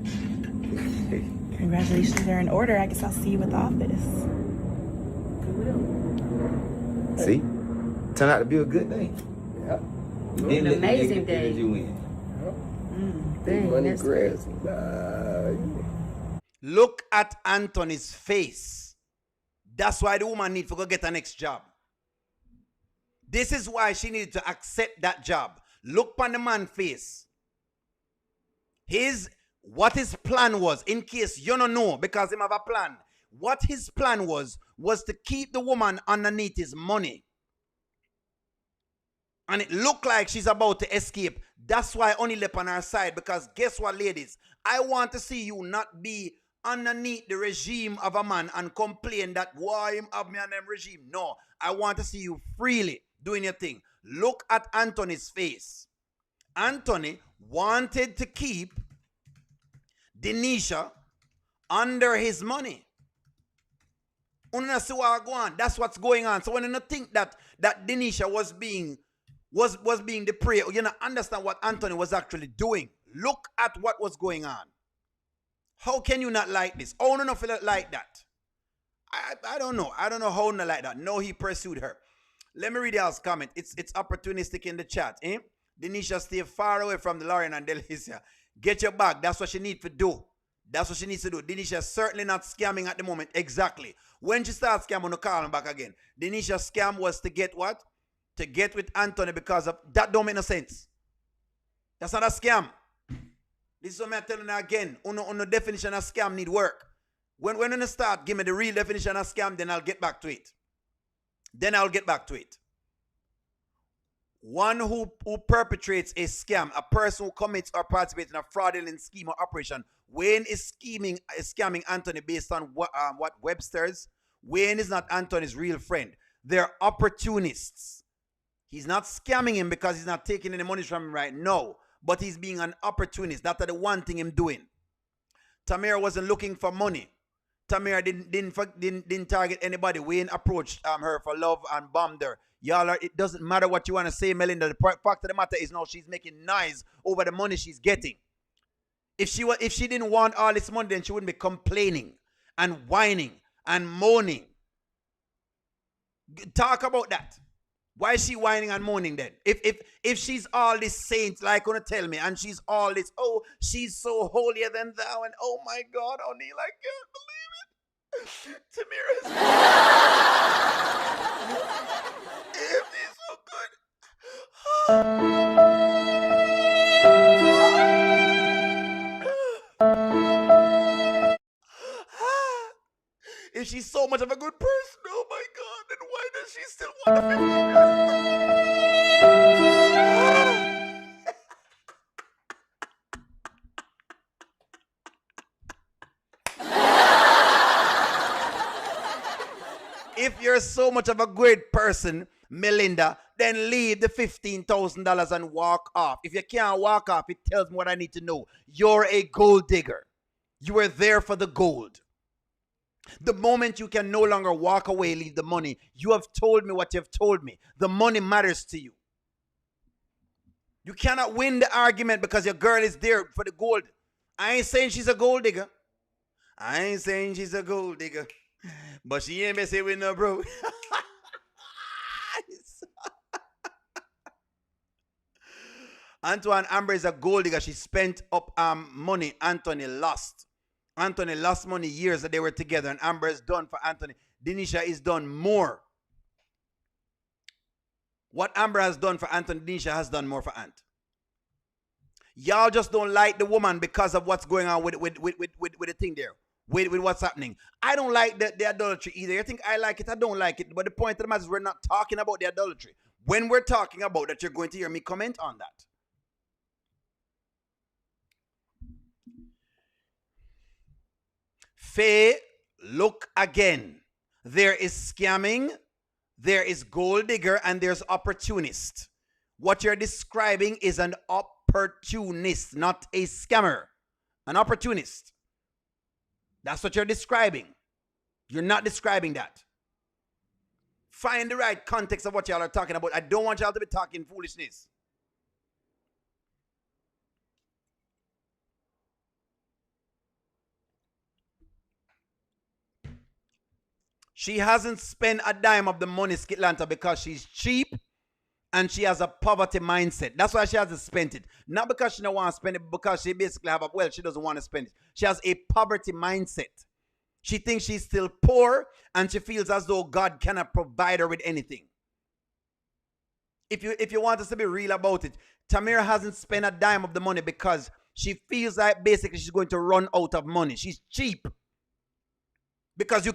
Congratulations are in order. I guess I'll see you at the office. See? Turned out to be a good day. Yep. An amazing day. You win. Dang, Money that's grass. Look at Anthony's face. That's why the woman needs to go get her next job. This is why she needed to accept that job. Look upon the man's face. What his plan was, in case you don't know, because him have a plan. What his plan was to keep the woman underneath his money. And it looked like she's about to escape. That's why I only left on her side. Because guess what, ladies? I want to see you not be underneath the regime of a man and complain that why him have me on them regime. No, I want to see you freely doing your thing. Look at Anthony's face. Anthony wanted to keep Denisha under his money. That's what's going on. So when you think that Denisha was being the prey, you don't understand what Anthony was actually doing. Look at what was going on. How can you not like this? Oh, no, feel like that. I don't know. I don't know how not like that. No, he pursued her. Let me read y'all's comment. It's opportunistic in the chat. Denisha, stay far away from the Lauren and Delicia. Get your bag. That's what she needs to do. That's what she needs to do. Denisha is certainly not scamming at the moment. Exactly. When she starts scamming, I'm going to call him back again. Denisha's scam was to get what? To get with Anthony because of... That don't make no sense. That's not a scam. This is what I'm telling you again. On the definition of scam need work. When you start, give me the real definition of scam, then I'll get back to it. One who perpetrates a scam, a person who commits or participates in a fraudulent scheme or operation. Wayne is scamming Anthony based on what Webster's. Wayne is not Anthony's real friend. They're opportunists. He's not scamming him because he's not taking any money from him right now, but he's being an opportunist. That's the one thing him doing. Tamara wasn't looking for money. Tamara didn't target anybody. Wayne approached her for love and bombed her. Y'all it doesn't matter what you want to say, Melinda. The fact of the matter is now she's making noise over the money she's getting. If she didn't want all this money, then she wouldn't be complaining and whining and moaning. Talk about that. Why is she whining and moaning then? If she's all this saint, like gonna tell me, and she's all this, oh, she's so holier than thou, and oh my God, O'Neal, I can't believe it. Tamira's she's so good. If she's so much of a good person, oh my God, then why does she still want the 50? If you're so much of a great person, Melinda, then leave the $15,000 and walk off. If you can't walk off, it tells me what I need to know. You're a gold digger. You were there for the gold. The moment you can no longer walk away, leave the money, you have told me what you have told me. The money matters to you. You cannot win the argument because your girl is there for the gold. I ain't saying she's a gold digger. But she ain't messing with no bro. Antoine Amber is a gold digger. She spent up money Anthony lost. Anthony lost money years that they were together, and Amber is done for Anthony. Denisha is done more. What Amber has done for Anthony, Denisha has done more for Ant. Y'all just don't like the woman because of what's going on with the thing there. With what's happening. I don't like the adultery either. You think I like it? I don't like it. But the point of the matter is we're not talking about the adultery. When we're talking about that, you're going to hear me comment on that. Faye, look again. There is scamming, there is gold digger, and there's opportunist. What you're describing is an opportunist, not a scammer. An opportunist. That's what you're describing. You're not describing that. Find the right context of what y'all are talking about. I don't want y'all to be talking foolishness. She hasn't spent a dime of the money, Skitlanta, because she's cheap and she has a poverty mindset. That's why she hasn't spent it. Not because she don't want to spend it, but because she basically she doesn't want to spend it. She has a poverty mindset. She thinks she's still poor and she feels as though God cannot provide her with anything. If you want us to be real about it, Tamira hasn't spent a dime of the money because she feels like basically she's going to run out of money. She's cheap. Because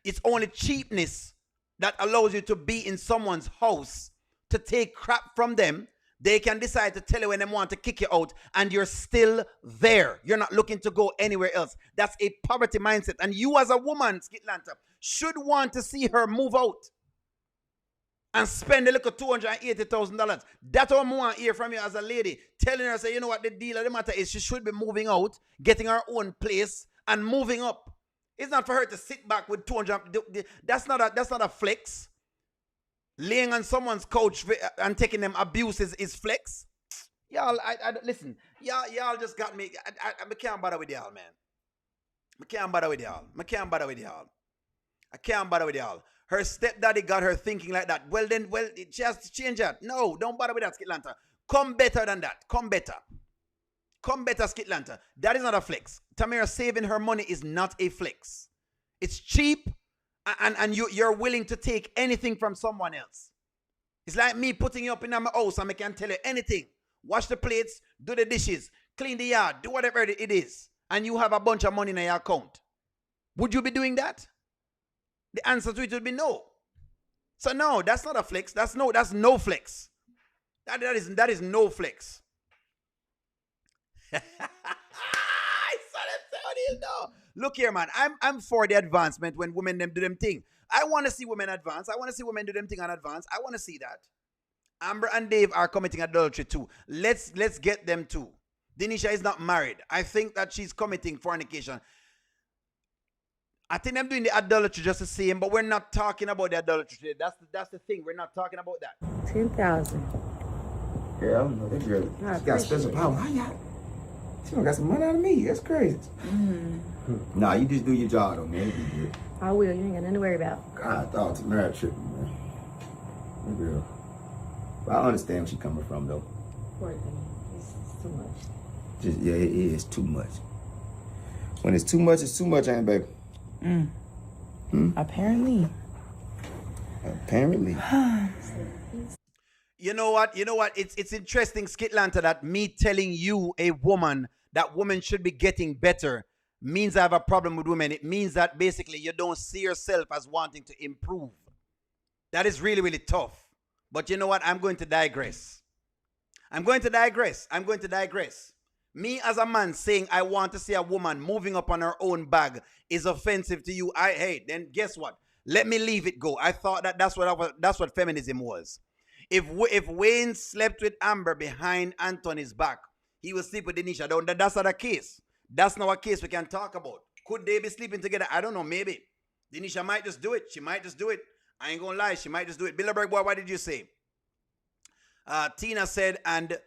it's only cheapness that allows you to be in someone's house to take crap from them. They can decide to tell you when they want to kick you out and you're still there. You're not looking to go anywhere else. That's a poverty mindset. And you as a woman, Skitlanta, should want to see her move out and spend a little $280,000. That's what I want to hear from you as a lady. Telling her, say, you know what, the deal of the matter is she should be moving out, getting her own place and moving up. It's not for her to sit back with 200. That's not a flex. Laying on someone's couch and taking them abuse is flex. Y'all, listen. Y'all just got me. I can't bother with y'all, man. I can't bother with y'all. Her stepdaddy got her thinking like that. Well, she has to change that. No, don't bother with that, Skitlanta. Come better than that. Come better, Skitlanta. That is not a flex. Tamira saving her money is not a flex. It's cheap, and you're willing to take anything from someone else. It's like me putting you up in my house and I can tell you anything. Wash the plates, do the dishes, clean the yard, do whatever it is. And you have a bunch of money in your account. Would you be doing that? The answer to it would be no. So no, that's not a flex. That's no flex. That is no flex. Look here, man. I'm for the advancement when women them do them thing. I want to see women advance. I want to see women do them thing and advance. I want to see that. Amber and Dave are committing adultery too. Let's get them too. Denisha is not married. I think that she's committing fornication. I think I'm doing the adultery just the same, but we're not talking about the adultery today. That's the thing. We're not talking about that. 10,000. Girl, I don't know. That girl she got special power. How y'all? She don't got some money out of me. That's crazy. Nah, you just do your job though, man. You be good. I will. You ain't got nothing to worry about. God, I thought Tamara tripping, man. That girl. But I understand where she coming from though. Poor thing. It's too much. Just yeah, it is too much. When it's too much, ain't it, baby? Apparently. Apparently. You know what? It's interesting, Skitlanta, that me telling you, a woman, that women should be getting better means I have a problem with women. It means that basically you don't see yourself as wanting to improve. That is really, really tough. But you know what? I'm going to digress. Me as a man saying I want to see a woman moving up on her own bag is offensive to you. Then guess what? Let me leave it go. I thought that's what feminism was. If Wayne slept with Amber behind Anthony's back, he will sleep with Denisha. That's not a case. That's not a case we can talk about. Could they be sleeping together? I don't know. Maybe. Denisha might just do it. She might just do it. I ain't gonna lie. She might just do it. Bilderberg boy, what did you say? Tina said, and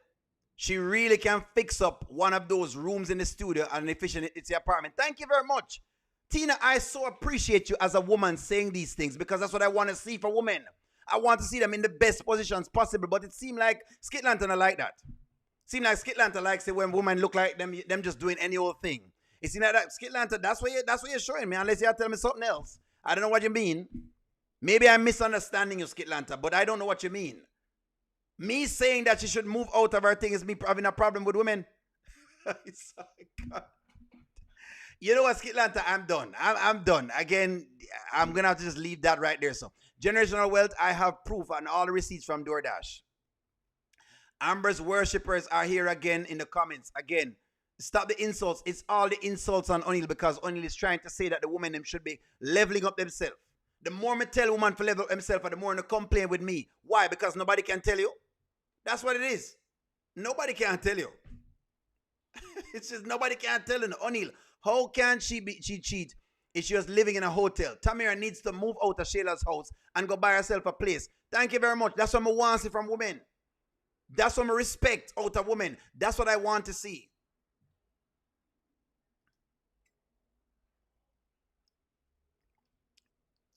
she really can fix up one of those rooms in the studio and efficient it's the apartment. Thank you very much. Tina, I so appreciate you as a woman saying these things because that's what I want to see for women. I want to see them in the best positions possible, but it seemed like Skitlanta not like that. Seemed like Skitlanta likes it when women look like them just doing any old thing. It seems like that Skitlanta, that's what you're showing me, unless you tell me something else. I don't know what you mean. Maybe I'm misunderstanding you, Skitlanta, but I don't know what you mean. Me saying that she should move out of her thing is me having a problem with women. You know what, Skitlanta? I'm done. I'm done. Again, I'm going to have to just leave that right there. So, generational wealth, I have proof and all the receipts from DoorDash. Amber's worshippers are here again in the comments. Again, stop the insults. It's all the insults on O'Neal because O'Neal is trying to say that the women them should be leveling up themselves. The more me tell woman to level up himself, the more they complain with me. Why? Because nobody can tell you. That's what it is. Nobody can tell you. It's just nobody can tell you. O'Neal, how can she cheat if she was living in a hotel? Tamira needs to move out of Shayla's house and go buy herself a place. Thank you very much. That's what I want to see from women. That's what I respect out of women. That's what I want to see.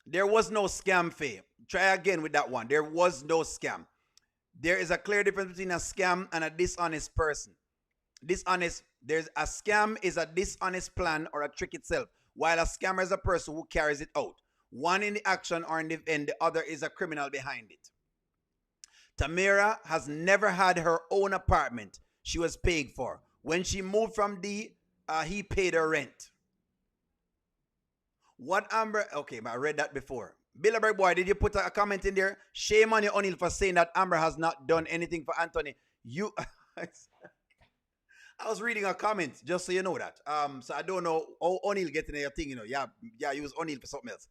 There was no scam, Faye. Try again with that one. There was no scam. There is a clear difference between a scam and a dishonest person. There's a scam is a dishonest plan or a trick itself, while a scammer is a person who carries it out. One in the action or in the end, the other is a criminal behind it. Tamira has never had her own apartment she was paying for. When she moved from D, he paid her rent. What Amber, okay, but I read that before. Bilderberg boy, did you put a comment in there? Shame on you, O'Neal, for saying that Amber has not done anything for Anthony. You, I was reading a comment, just so you know that. So I don't know how O'Neal getting your thing, you know. Yeah, use O'Neal for something else.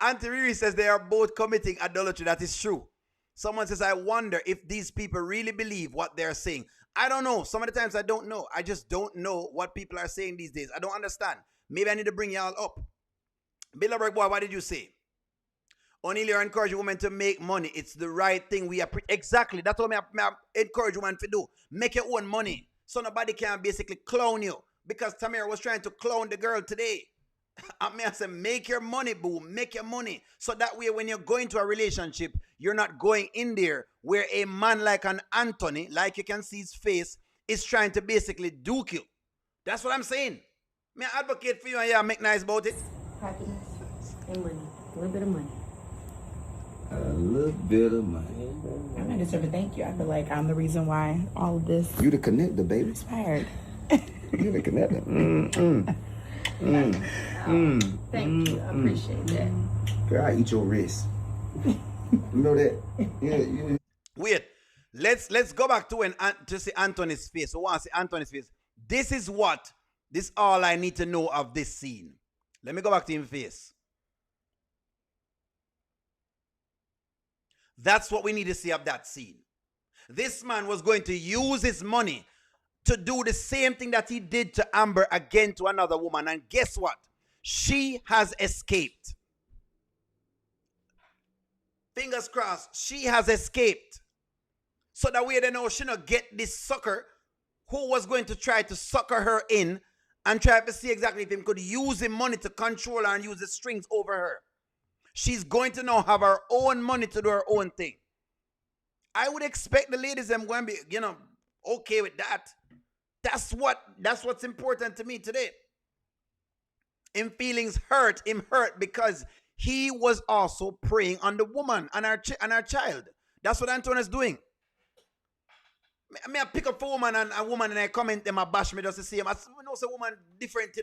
Auntie Riri says they are both committing adultery. That is true. Someone says, I wonder if these people really believe what they're saying. I don't know. Some of the times I don't know. I just don't know what people are saying these days. I don't understand. Maybe I need to bring y'all up. Bilderberg boy, what did you say? O'Neal, you're encouraging women to make money. It's the right thing. Exactly. That's what I encourage women to do. Make your own money. So nobody can basically clone you. Because Tamira was trying to clone the girl today. I mean, I said, make your money, boo. Make your money. So that way, when you're going to a relationship, you're not going in there where a man like an Anthony, like you can see his face, is trying to basically duke you. That's what I'm saying. May I advocate for you and make nice about it? Happiness and money. A little bit of money. A little bit of money. I might deserve a thank you. I feel like I'm the reason why all of this You the connector, baby. inspired. You the connector. Thank you. I appreciate that. Girl, I eat your wrist. You know that? Yeah, Wait. Let's go back to to see Anthony's face. So want to see Anthony's face. This is all I need to know of this scene. Let me go back to his face. That's what we need to see of that scene. This man was going to use his money to do the same thing that he did to Amber again to another woman. And guess what? She has escaped. Fingers crossed, she has escaped. So that way they know she not get this sucker who was going to try to sucker her in and try to see exactly if he could use the money to control her and use the strings over her. She's going to now have her own money to do her own thing. I would expect the ladies them going to be, okay with that. That's what's important to me today. Him feelings hurt, him hurt because he was also preying on the woman and our child. That's what Antonia's doing. I pick up a woman and I comment them, I bash me just to see him. I know it's a woman different,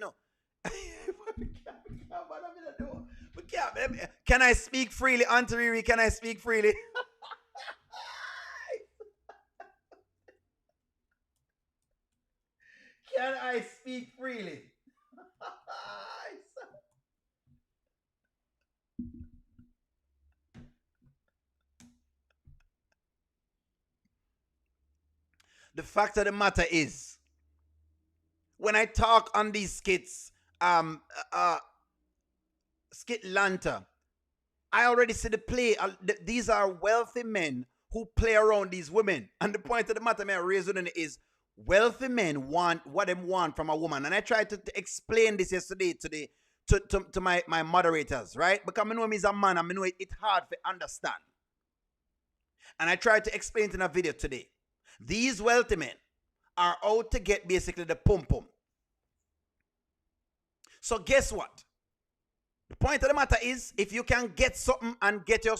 Can I speak freely, Auntie Riri? Can I speak freely? Can I speak freely? The fact of the matter is, when I talk on these skits, skit Lanta, I already see the play. These are wealthy men who play around these women. And the point of the matter, my reason is, wealthy men want what they want from a woman. And I tried to explain this yesterday to my moderators, right? Because I know he's a man and I know it's hard to understand. And I tried to explain it in a video today. These wealthy men are out to get basically the pum-pum. So guess what? The point of the matter is, if you can get something and get your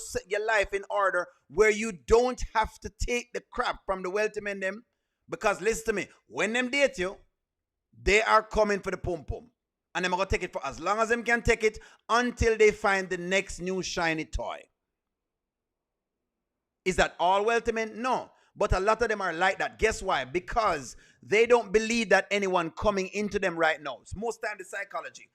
life in order where you don't have to take the crap from the wealthy men them, because listen to me, when them date you, they are coming for the pum-pum. And they're going to take it for as long as them can take it until they find the next new shiny toy. Is that all wealthy men? No. But a lot of them are like that. Guess why? Because they don't believe that anyone coming into them right now. It's most time the psychology.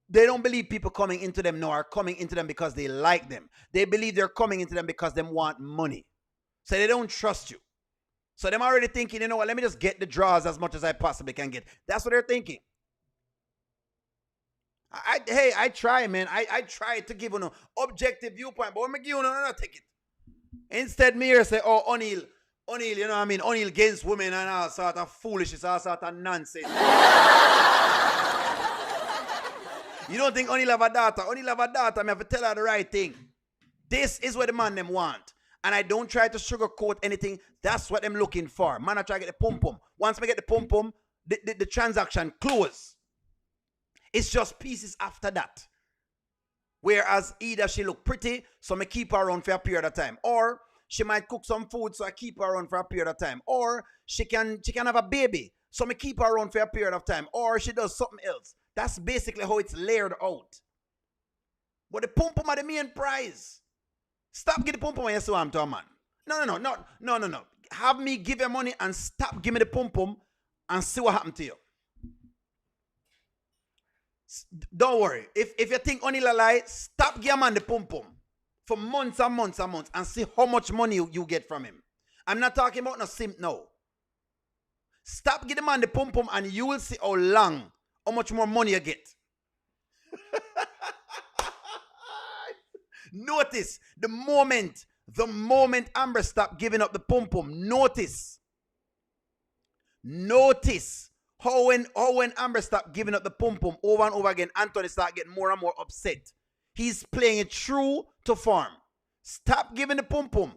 They don't believe people coming into them now are coming into them because they like them. They believe they're coming into them because they want money. So they don't trust you. So they're already thinking, you know what, let me just get the draws as much as I possibly can get. That's what they're thinking. I try, man. I try to give an objective viewpoint, but when I give you no take it. Instead, me here say, oh, O'Neal, you know what I mean? O'Neal against women and all sort of foolishness, all sort of nonsense. You don't think O'Neal have a daughter? O'Neal have a daughter, I have to tell her the right thing. This is what the man them want. And I don't try to sugarcoat anything. That's what I'm looking for. Man, I try to get the pum-pum. Once I get the pum-pum, the transaction close. It's just pieces after that. Whereas either she look pretty, so I keep her around for a period of time. Or she might cook some food, so I keep her around for a period of time. Or she can have a baby, so I keep her around for a period of time. Or she does something else. That's basically how it's layered out. But the pum-pum are the main prize. Stop getting the pum-pum when you say I'm to a man. No. Have me give you money and stop give me the pum-pum and see what happened to you. Don't worry. If you think only lie, stop give a man the pum-pum for months and months and months and see how much money you get from him. I'm not talking about no simp now. Stop giving the man the pum-pum and you will see how much more money you get. Notice the moment Amber stopped giving up the pum-pum, notice how when Amber stopped giving up the pum-pum over and over again, Anthony started getting more and more upset. He's playing it true to form. Stop giving the pum-pum.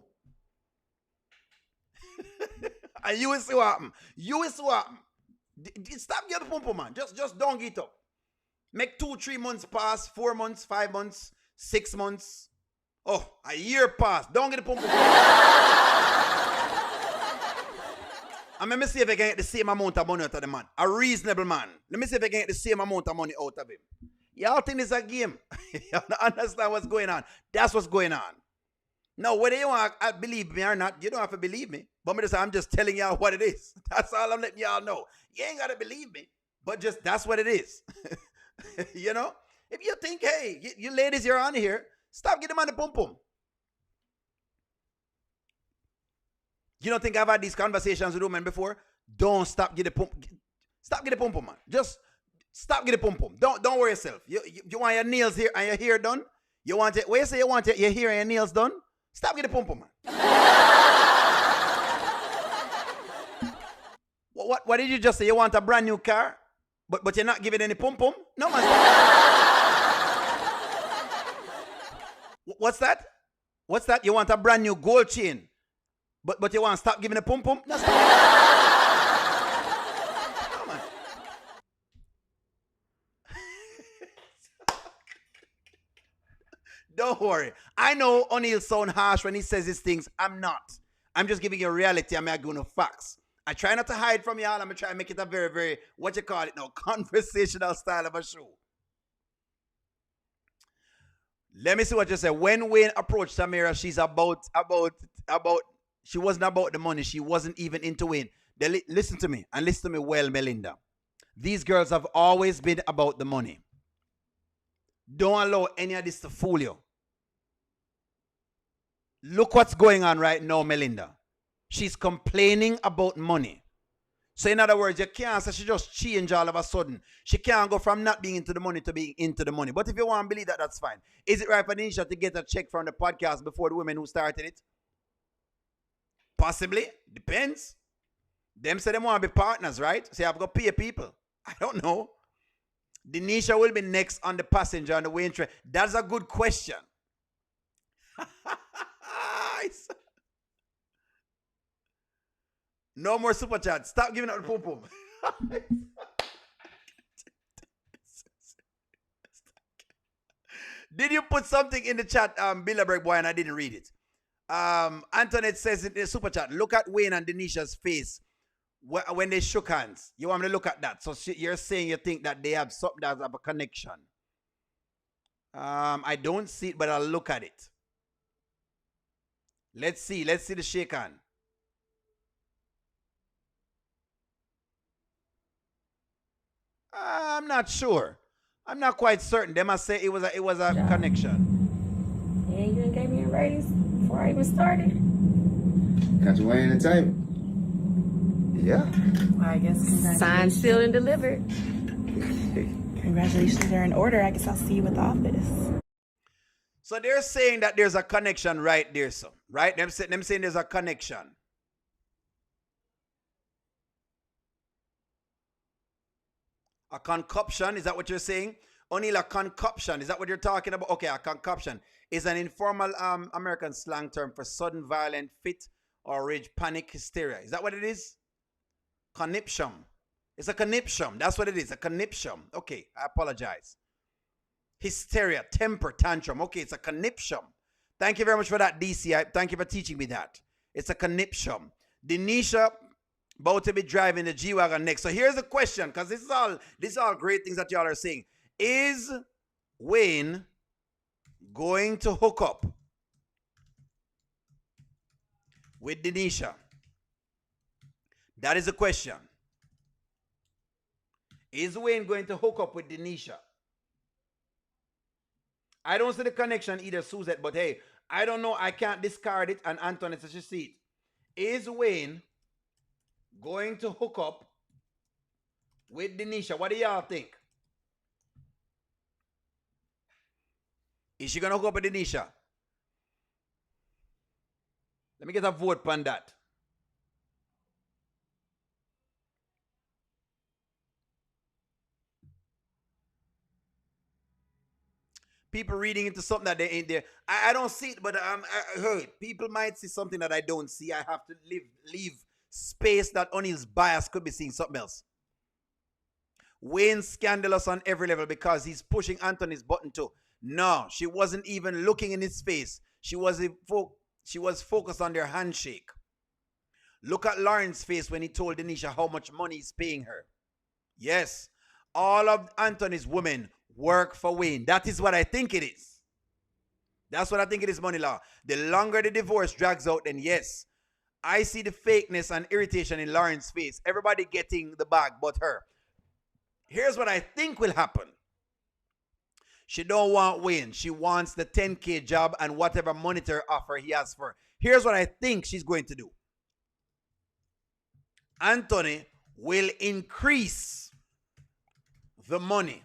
And you will see what happen. Stop giving the pum-pum, man. Just don't get up. Make 2-3 months pass, 4 months, 5 months, 6 months. Oh, a year passed. Don't get the pum-pum. And let me see if I can get the same amount of money out of the man. A reasonable man. Let me see if I can get the same amount of money out of him. Y'all think this is a game? You don't understand what's going on. That's what's going on. No, whether you want to believe me or not, you don't have to believe me. But I'm just telling y'all what it is. That's all I'm letting y'all know. You ain't got to believe me, but just that's what it is. You know? If you think, hey, you ladies, you're on here, stop getting on the pum-pum. You don't think I've had these conversations with women before? Don't stop getting Stop getting pum-pum, man. Just stop getting pum-pum. Don't worry yourself. You want your nails here and your hair done? You want it? Where you say you want your hair and your nails done? Stop getting pum-pum, man. What did you just say? You want a brand new car, but you're not giving any pum-pum? No, man. What's that? What's that? You want a brand new gold chain, but you want to stop giving a pum-pum? No, stop. No, man. Don't worry. I know O'Neal sound harsh when he says these things. I'm not. I'm just giving you reality. I'm not going to facts. I try not to hide from y'all. I'm going to try and make it a very, very, what you call it now, conversational style of a show. Let me see what you say. When Wayne approached Tamara, she's she wasn't about the money. She wasn't even into Wayne. Listen to me, and listen to me well, Melinda. These girls have always been about the money. Don't allow any of this to fool you. Look what's going on right now, Melinda. She's complaining about money. So in other words, you can't say she just change all of a sudden. She can't go from not being into the money to being into the money. But if you want to believe that, that's fine. Is it right for Nisha to get a check from the podcast before the women who started it? Possibly. Depends. Them say they want to be partners, right? So you have to go pay people. I don't know. Denisha will be next on the passenger on the Wayne train. That's a good question. No more super chat. Stop giving out the pum pum. Did you put something in the chat, Bilderberg boy, and I didn't read it? Antoinette says in the super chat, look at Wayne and Denisha's face when they shook hands. You want me to look at that? So you're saying you think that they have something that have a connection. I don't see it, but I'll look at it. Let's see the shake hand. I'm not sure. I'm not quite certain. They must say it was a connection. Yeah, you done gave me a raise before I even started. Kountry Wayne Entertainment. Yeah. Well, I guess Signed, sealed, and delivered. congratulations are in order. I guess I'll see you at the office. So they're saying that there's a connection right there, so right? Them saying there's a connection. A concoction, is that what you're saying? O'Neal, a concoction, is that what you're talking about? Okay, a concoction is an informal American slang term for sudden violent fit or rage, panic, hysteria. Is that what it is? Conniption. It's a conniption. That's what it is, a conniption. Okay, I apologize. Hysteria, temper, tantrum. Okay, it's a conniption. Thank you very much for that, DC. Thank you for teaching me that. It's a conniption. Denisha about to be driving the G-Wagon next. So here's the question, because this is all great things that y'all are saying. Is Wayne going to hook up with Denisha? That is the question. Is Wayne going to hook up with Denisha? I don't see the connection either, Suzette, but hey, I don't know. I can't discard it, and Antoinette says she see it. Is Wayne going to hook up with Denisha? What do y'all think? Is she going to hook up with Denisha? Let me get a vote on that. People reading into something that they ain't there. I don't see it, but I heard people might see something that I don't see. I have to leave space that O'Neal's bias could be seeing something else. Wayne's scandalous on every level because he's pushing Anthony's button too. No, she wasn't even looking in his face. She was focused on their handshake. Look at Lauren's face when he told Denisha how much money he's paying her. Yes, all of Anthony's women work for Wayne. That is what I think it is. That's what I think it is, money law. The longer the divorce drags out, then yes, I see the fakeness and irritation in Lauren's face. Everybody getting the bag but her. Here's what I think will happen. She don't want Wayne. She wants the 10K job and whatever monetary offer he has for her. Here's what I think she's going to do. Anthony will increase the money.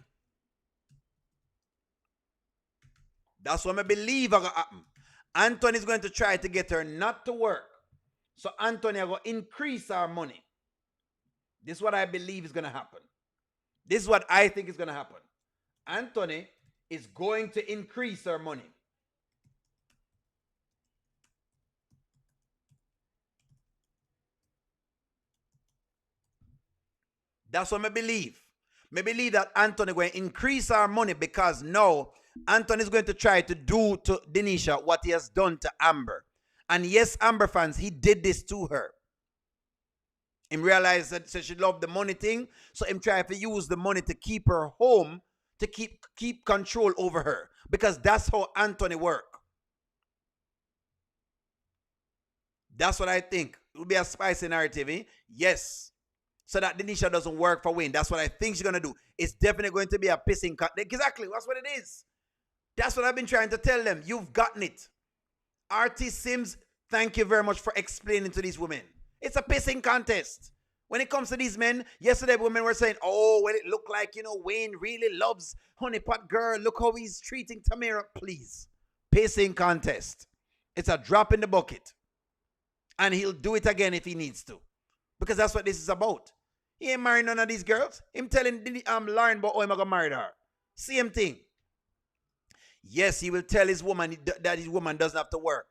That's what I believe are going to happen. Anthony is going to try to get her not to work. So Anthony is going to increase our money. This is what I believe is going to happen. This is what I think is going to happen. Anthony is going to increase our money. That's what I believe. I believe that Anthony is going to increase our money because now Anthony is going to try to do to Denisha what he has done to Amber. And yes, Amber fans, he did this to her. He realized that she loved the money thing, so him try to use the money to keep her home, to keep control over her. Because that's how Anthony work. That's what I think. It will be a spicy narrative, eh? Yes. So that Denisha doesn't work for Wayne. That's what I think she's going to do. It's definitely going to be a pissing cut. Exactly. That's what it is. That's what I've been trying to tell them. You've gotten it. RT Sims, thank you very much for explaining to these women. It's a pissing contest. When it comes to these men, yesterday women were saying, oh, well, it looked like, Wayne really loves Honeypot Girl. Look how he's treating Tamara. Please. Pissing contest. It's a drop in the bucket. And he'll do it again if he needs to. Because that's what this is about. He ain't marrying none of these girls. Him telling Lauren about, oh, I'm going to marry her. Same thing. Yes, he will tell his woman that his woman doesn't have to work.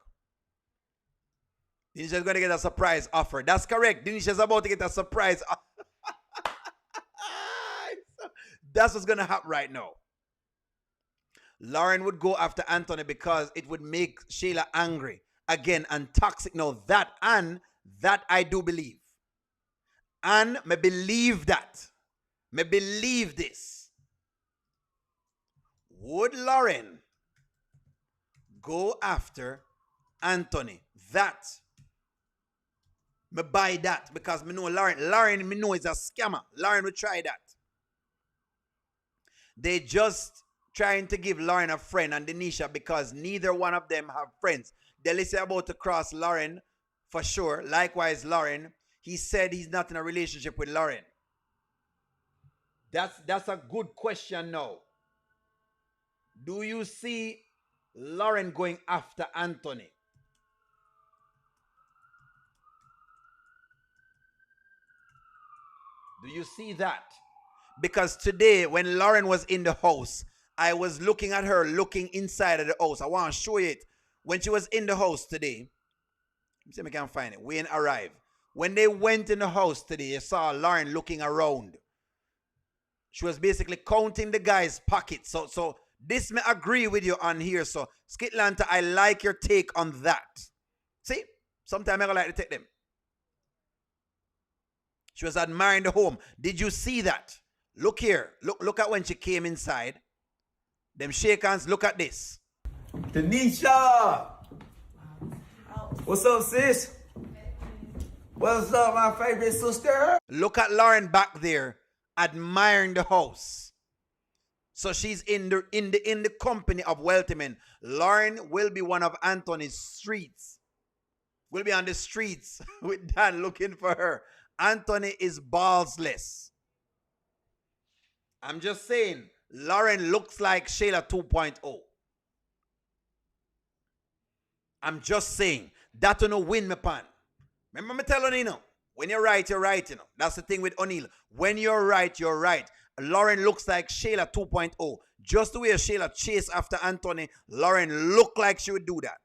Denisha's going to get a surprise offer. That's correct. Denisha's about to get a surprise offer. That's what's going to happen right now. Lauren would go after Anthony because it would make Shayla angry again and toxic. Now that I do believe. And me believe that. Me believe this. Would Lauren go after Anthony? That. Me buy that because me know Lauren. Lauren me know is a scammer. Lauren will try that. They just trying to give Lauren a friend and Denisha because neither one of them have friends. Delisa about to cross Lauren for sure. Likewise, Lauren. He said he's not in a relationship with Lauren. That's a good question now. Do you see Lauren going after Anthony? Do you see that? Because today, when Lauren was in the house, I was looking at her looking inside of the house. I want to show you it. When she was in the house today, let me see if I can find it. Wayne arrived. When they went in the house today, you saw Lauren looking around. She was basically counting the guy's pockets. So this may agree with you on here. So, Skitlanta, I like your take on that. See? Sometimes I like to take them. She was admiring the home. Did you see that? Look here. Look at when she came inside. Them shake hands. Look at this. Denisha! What's up, sis? What's up, my favorite sister? Look at Lauren back there admiring the house. So she's in the company of wealthy men. Lauren will be one of Anthony's streets. Will be on the streets with Dan looking for her. Anthony is ballsless. I'm just saying, Lauren looks like Shayla 2.0. I'm just saying, that no win me pan. Remember me telling you, when you're right, you're right, That's the thing with O'Neal. When you're right, you're right. Lauren looks like Shayla 2.0. Just the way Shayla chased after Anthony, Lauren looked like she would do that.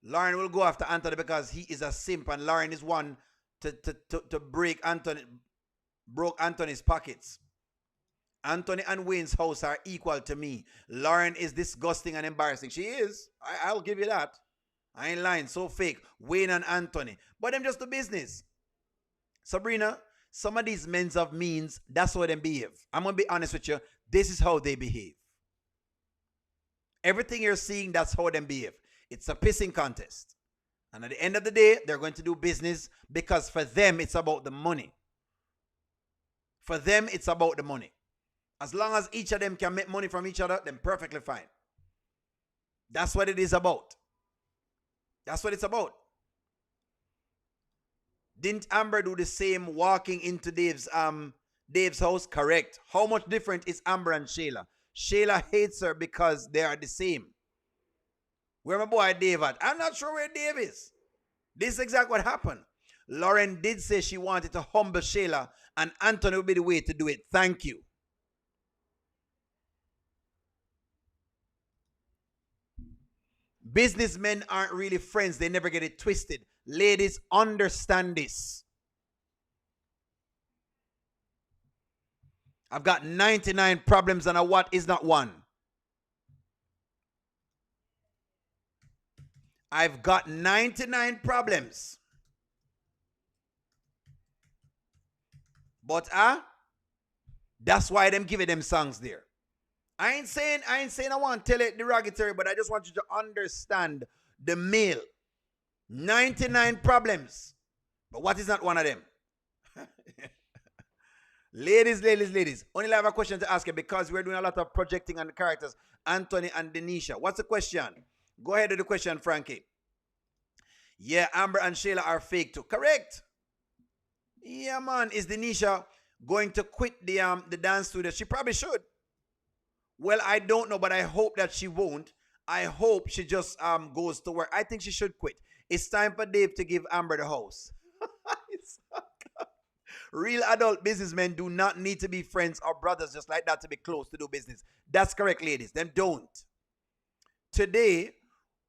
Lauren will go after Anthony because he is a simp, and Lauren is one to break broke Anthony's pockets. Anthony and Wayne's house are equal to me. Lauren is disgusting and embarrassing. She is. I'll give you that. I ain't lying. So fake. Wayne and Anthony. But them just the business. Sabrina, some of these men of means, that's how they behave. I'm going to be honest with you. This is how they behave. Everything you're seeing, that's how them behave. It's a pissing contest. And at the end of the day, they're going to do business because for them, it's about the money. For them, it's about the money. As long as each of them can make money from each other, then perfectly fine. That's what it is about. That's what it's about. Didn't Amber do the same walking into Dave's house? Correct. How much different is Amber and Shayla? Shayla hates her because they are the same. Where my boy Dave at? I'm not sure where Dave is. This is exactly what happened. Lauren did say she wanted to humble Shayla, and Anthony would be the way to do it. Thank you. Businessmen aren't really friends. They never get it twisted. Ladies, understand this. I've got 99 problems and a what is not one. I've got 99 problems. But that's why them giving them songs there. I ain't saying I want to tell it derogatory, but I just want you to understand the male. 99 problems. But what is not one of them? Ladies. Only have a question to ask you because we're doing a lot of projecting on the characters. Anthony and Denisha. What's the question? Go ahead with the question, Frankie. Yeah, Amber and Shayla are fake too. Correct. Yeah, man. Is Denisha going to quit the dance studio? She probably should. Well, I don't know, but I hope that she won't. I hope she just goes to work. I think she should quit. It's time for Dave to give Amber the house. Real adult businessmen do not need to be friends or brothers just like that to be close to do business. That's correct, ladies. Them don't. Today,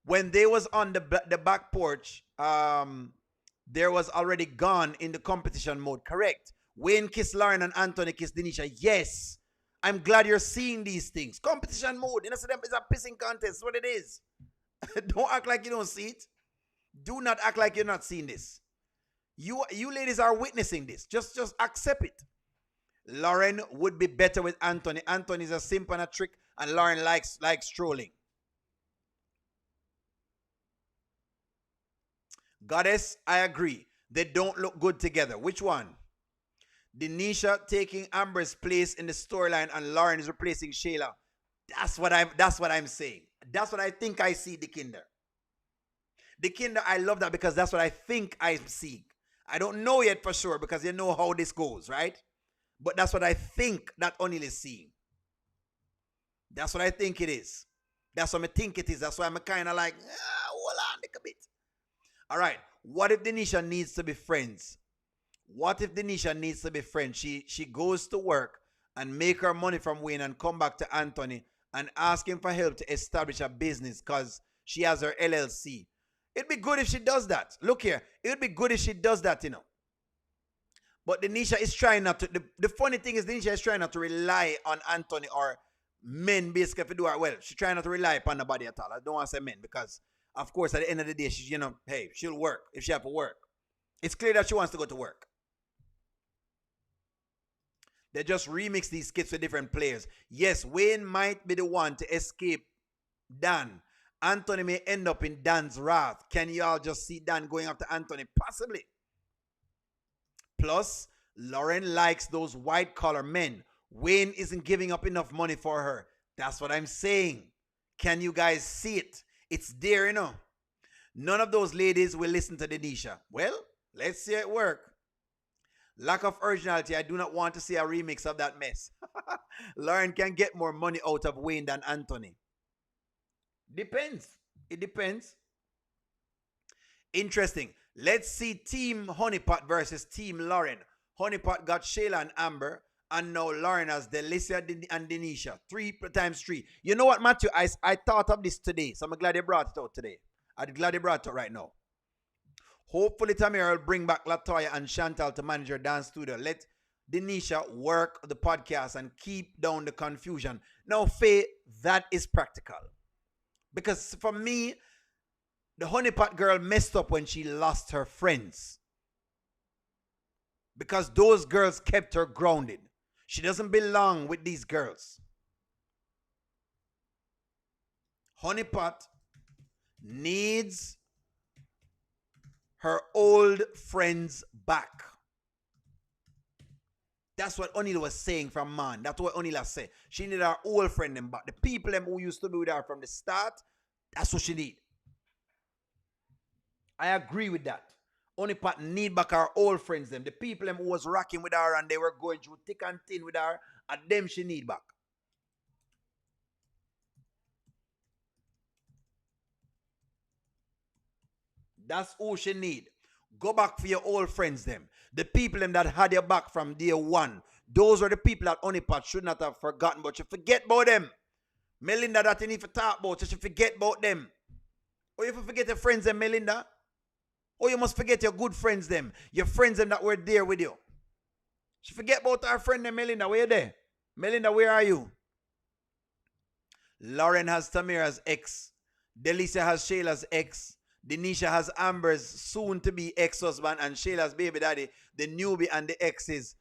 when they was on the back porch, there was already gone in the competition mode. Correct. Wayne kissed Lauren and Anthony kissed Denisha. Yes. I'm glad you're seeing these things. Competition mode. You know, so it's a pissing contest. What it is. Don't act like you don't see it. Do not act like you're not seeing this. You ladies are witnessing this. Just accept it. Lauren would be better with Anthony. Anthony's a simp and a trick, and Lauren likes trolling. Goddess, I agree. They don't look good together. Which one? Denisha taking Amber's place in the storyline, and Lauren is replacing Shayla. That's what I'm saying. That's what I think I see, the Kinder. The Kinder, I love that because that's what I think I see. I don't know yet for sure because you know how this goes, right? But that's what I think that O'Neal is seeing. That's what I think it is. That's what I think it is. That's why I'm kind of like, hold on a bit. All right. What if Denisha needs to be friends? What if Denisha needs to be friends? She goes to work and make her money from Wayne and come back to Anthony and ask him for help to establish a business because she has her LLC. It'd be good if she does that. Look here. It would be good if she does that, you know. But Denisha is trying not to. The funny thing is Denisha is trying not to rely on Anthony or men basically to do her well. She's trying not to rely upon nobody at all. I don't want to say men because, of course, at the end of the day, she's, you know, hey, she'll work if she have to work. It's clear that she wants to go to work. They just remix these skits with different players. Yes, Wayne might be the one to escape Dan. Anthony may end up in Dan's wrath. Can y'all just see Dan going after Anthony? Possibly. Plus, Lauren likes those white-collar men. Wayne isn't giving up enough money for her. That's what I'm saying. Can you guys see it? It's there, you know. None of those ladies will listen to Denisha. Well, let's see it work. Lack of originality. I do not want to see a remix of that mess. Lauren can get more money out of Wayne than Anthony. Depends. It depends. Interesting. Let's see Team Honeypot versus Team Lauren. Honeypot got Shayla and Amber, and now Lauren has Delicia and Denisha. 3 times 3. You know what, Matthew? I thought of this today, so I'm glad they brought it out today. I'm glad they brought it out right now. Hopefully, Tamira will bring back Latoya and Chantal to manage her dance studio. Let Denisha work the podcast and keep down the confusion. Now, Faye, that is practical. Because for me, the honeypot girl messed up when she lost her friends. Because those girls kept her grounded. She doesn't belong with these girls. Honeypot needs her old friends back. That's what O'Neal was saying from man. That's what O'Neal said. She needed her old friend them back. The people them who used to be with her from the start, that's what she need. I agree with that. Honeypot need back her old friends them. The people them who was rocking with her and they were going through thick and thin with her, and them she need back. That's who she need. Go back for your old friends them. The people them that had your back from day one. Those are the people that Honeypot should not have forgotten, but you forget about them. Melinda that you need to talk about, you should forget about them. Or you forget your friends them, Melinda. Or you must forget your good friends them. Your friends them that were there with you. She forget about our friend them, Melinda. Where you there? Melinda, where are you? Lauren has Tamira's ex. Delicia has Shayla's ex. Denisha has Amber's soon-to-be ex-husband and Shayla's baby daddy, the newbie and the exes.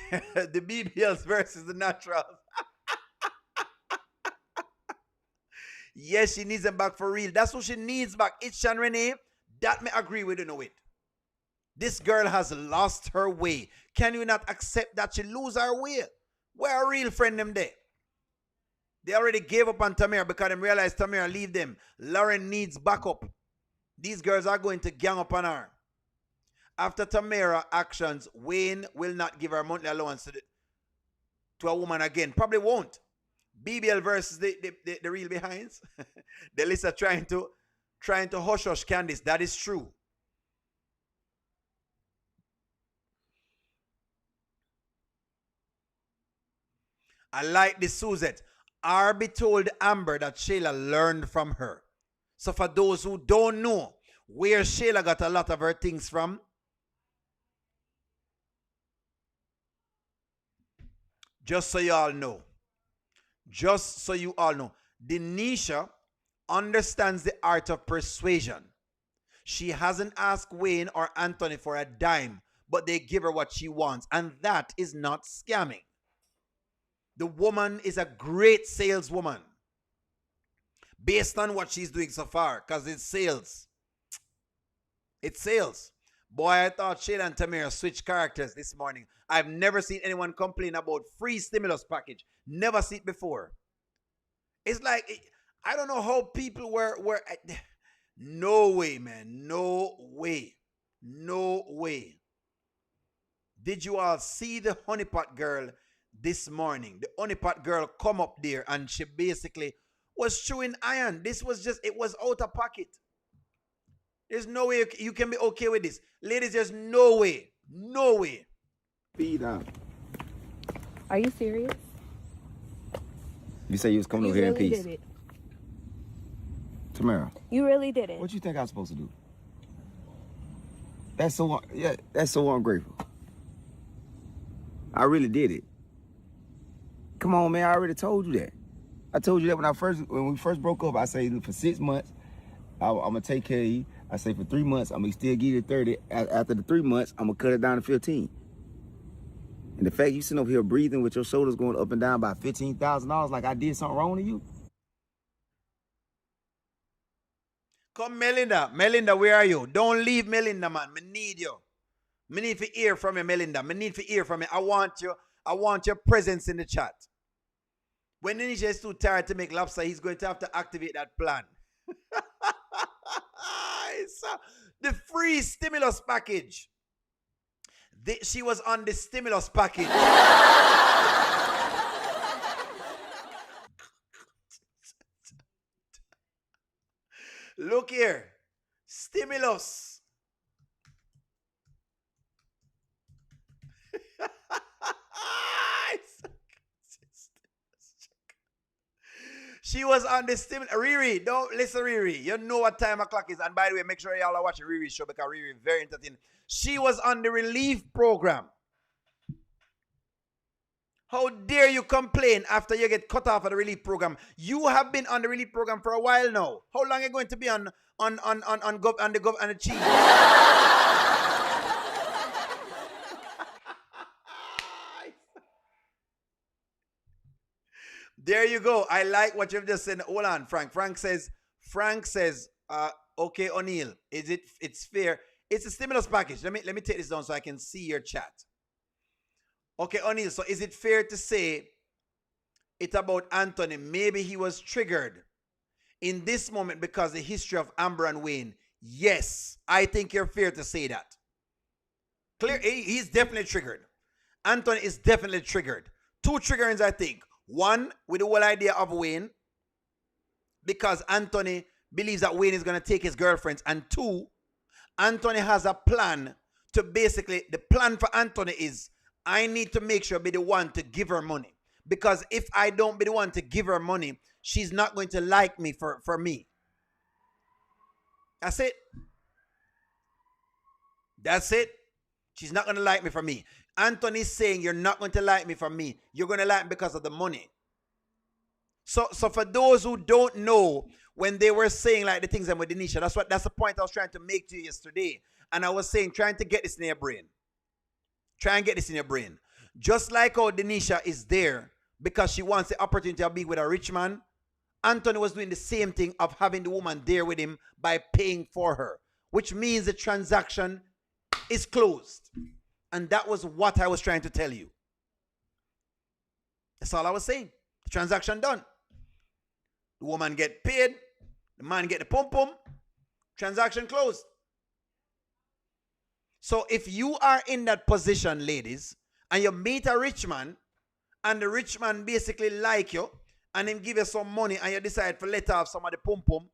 The BBLs versus the naturals. Yes, she needs them back for real. That's what she needs back. It's and Renee. That may agree with you, know it. This girl has lost her way. Can you not accept that she lose her way? Where are real friend them there? They already gave up on Tamira because they realized Tamira leave them. Lauren needs backup. These girls are going to gang up on her. After Tamira actions, Wayne will not give her monthly allowance to a woman again. Probably won't. BBL versus the real behinds. The list are trying to hush Candice. That is true. I like this Suzette. Arby told Amber that Shayla learned from her. So for those who don't know where Shayla got a lot of her things from, just so you all know, Denisha understands the art of persuasion. She hasn't asked Wayne or Anthony for a dime, but they give her what she wants, and that is not scamming. The woman is a great saleswoman based on what she's doing so far, because it's sales. It's sales. Boy, I thought Shayla and Tamira switched characters this morning. I've never seen anyone complain about free stimulus package. Never seen it before. It's like, I don't know how people were no way, man. No way. No way. Did you all see the honeypot girl this morning? The honeypot girl come up there and she basically was chewing iron. This was just, it was out of pocket. There's no way you can be okay with this. Ladies, there's no way. No way. Feed out. Are you serious? You say you was coming over here in peace. Did it. Tamara. You really did it. What you think I was supposed to do? That's so ungrateful. I really did it. Come on, man. I already told you that. I told you that when we first broke up. I say for 6 months, I'm gonna take care of you. I say for 3 months, I'm gonna still give you 30. After the 3 months, I'm gonna cut it down to 15. And the fact you sitting over here breathing with your shoulders going up and down by $15,000, like I did something wrong to you. Come, Melinda. Melinda, where are you? Don't leave Melinda, man. Me need you. Me need to hear from you, Melinda. Me need to hear from you. I want your presence in the chat. When Ninja is too tired to make lobster, he's going to have to activate that plan. The free stimulus package. She was on the stimulus package. Look here. Stimulus. She was on the stimulus. Riri, don't listen, Riri. You know what time o'clock is. And by the way, make sure y'all are watching Riri's show because Riri is very entertaining. She was on the relief program. How dare you complain after you get cut off of the relief program? You have been on the relief program for a while now. How long are you going to be on the chief? There you go. I like what you've just said. Hold on, Frank. Frank says, okay, O'Neal, it's fair. It's a stimulus package. Let me take this down so I can see your chat. Okay, O'Neal, so is it fair to say it's about Anthony? Maybe he was triggered in this moment because the history of Amber and Wayne. Yes, I think you're fair to say that. Clear, he's definitely triggered. Anthony is definitely triggered. Two triggerings, I think. One, with the whole idea of Wayne, because Anthony believes that Wayne is going to take his girlfriends. And two, Anthony has a plan to basically, the plan for Anthony is, I need to make sure I be the one to give her money. Because if I don't be the one to give her money, she's not going to like me for me. That's it. That's it. She's not going to like me for me. Anthony's saying you're not going to like me for me. You're going to like me because of the money. So for those who don't know, when they were saying like the things with Denisha, that's the point I was trying to make to you yesterday. And I was saying, trying to get this in your brain. Try and get this in your brain. Just like how Denisha is there because she wants the opportunity of being with a rich man, Anthony was doing the same thing of having the woman there with him by paying for her, which means the transaction is closed. And that was what I was trying to tell you. That's all I was saying. The transaction done. The woman get paid. The man get the pum-pum. Transaction closed. So if you are in that position, ladies, and you meet a rich man, and the rich man basically like you, and him give you some money, and you decide to let off some of the pum-pum,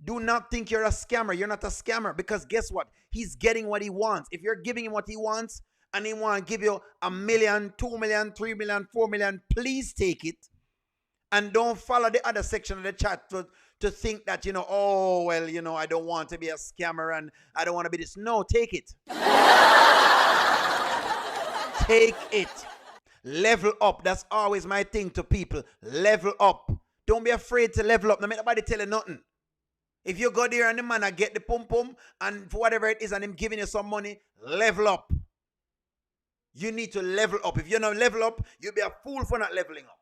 do not think you're a scammer. You're not a scammer, because guess what? He's getting what he wants. If you're giving him what he wants, and he want to give you $1 million, $2 million, $3 million, $4 million, please take it. And don't follow the other section of the chat to think that, oh, well, I don't want to be a scammer and I don't want to be this. No, take it. Take it. Level up. That's always my thing to people. Level up. Don't be afraid to level up. No make nobody tell you nothing. If you go there and the man get the pum-pum and for whatever it is and him giving you some money, level up. You need to level up. If you don't level up, you'll be a fool for not leveling up.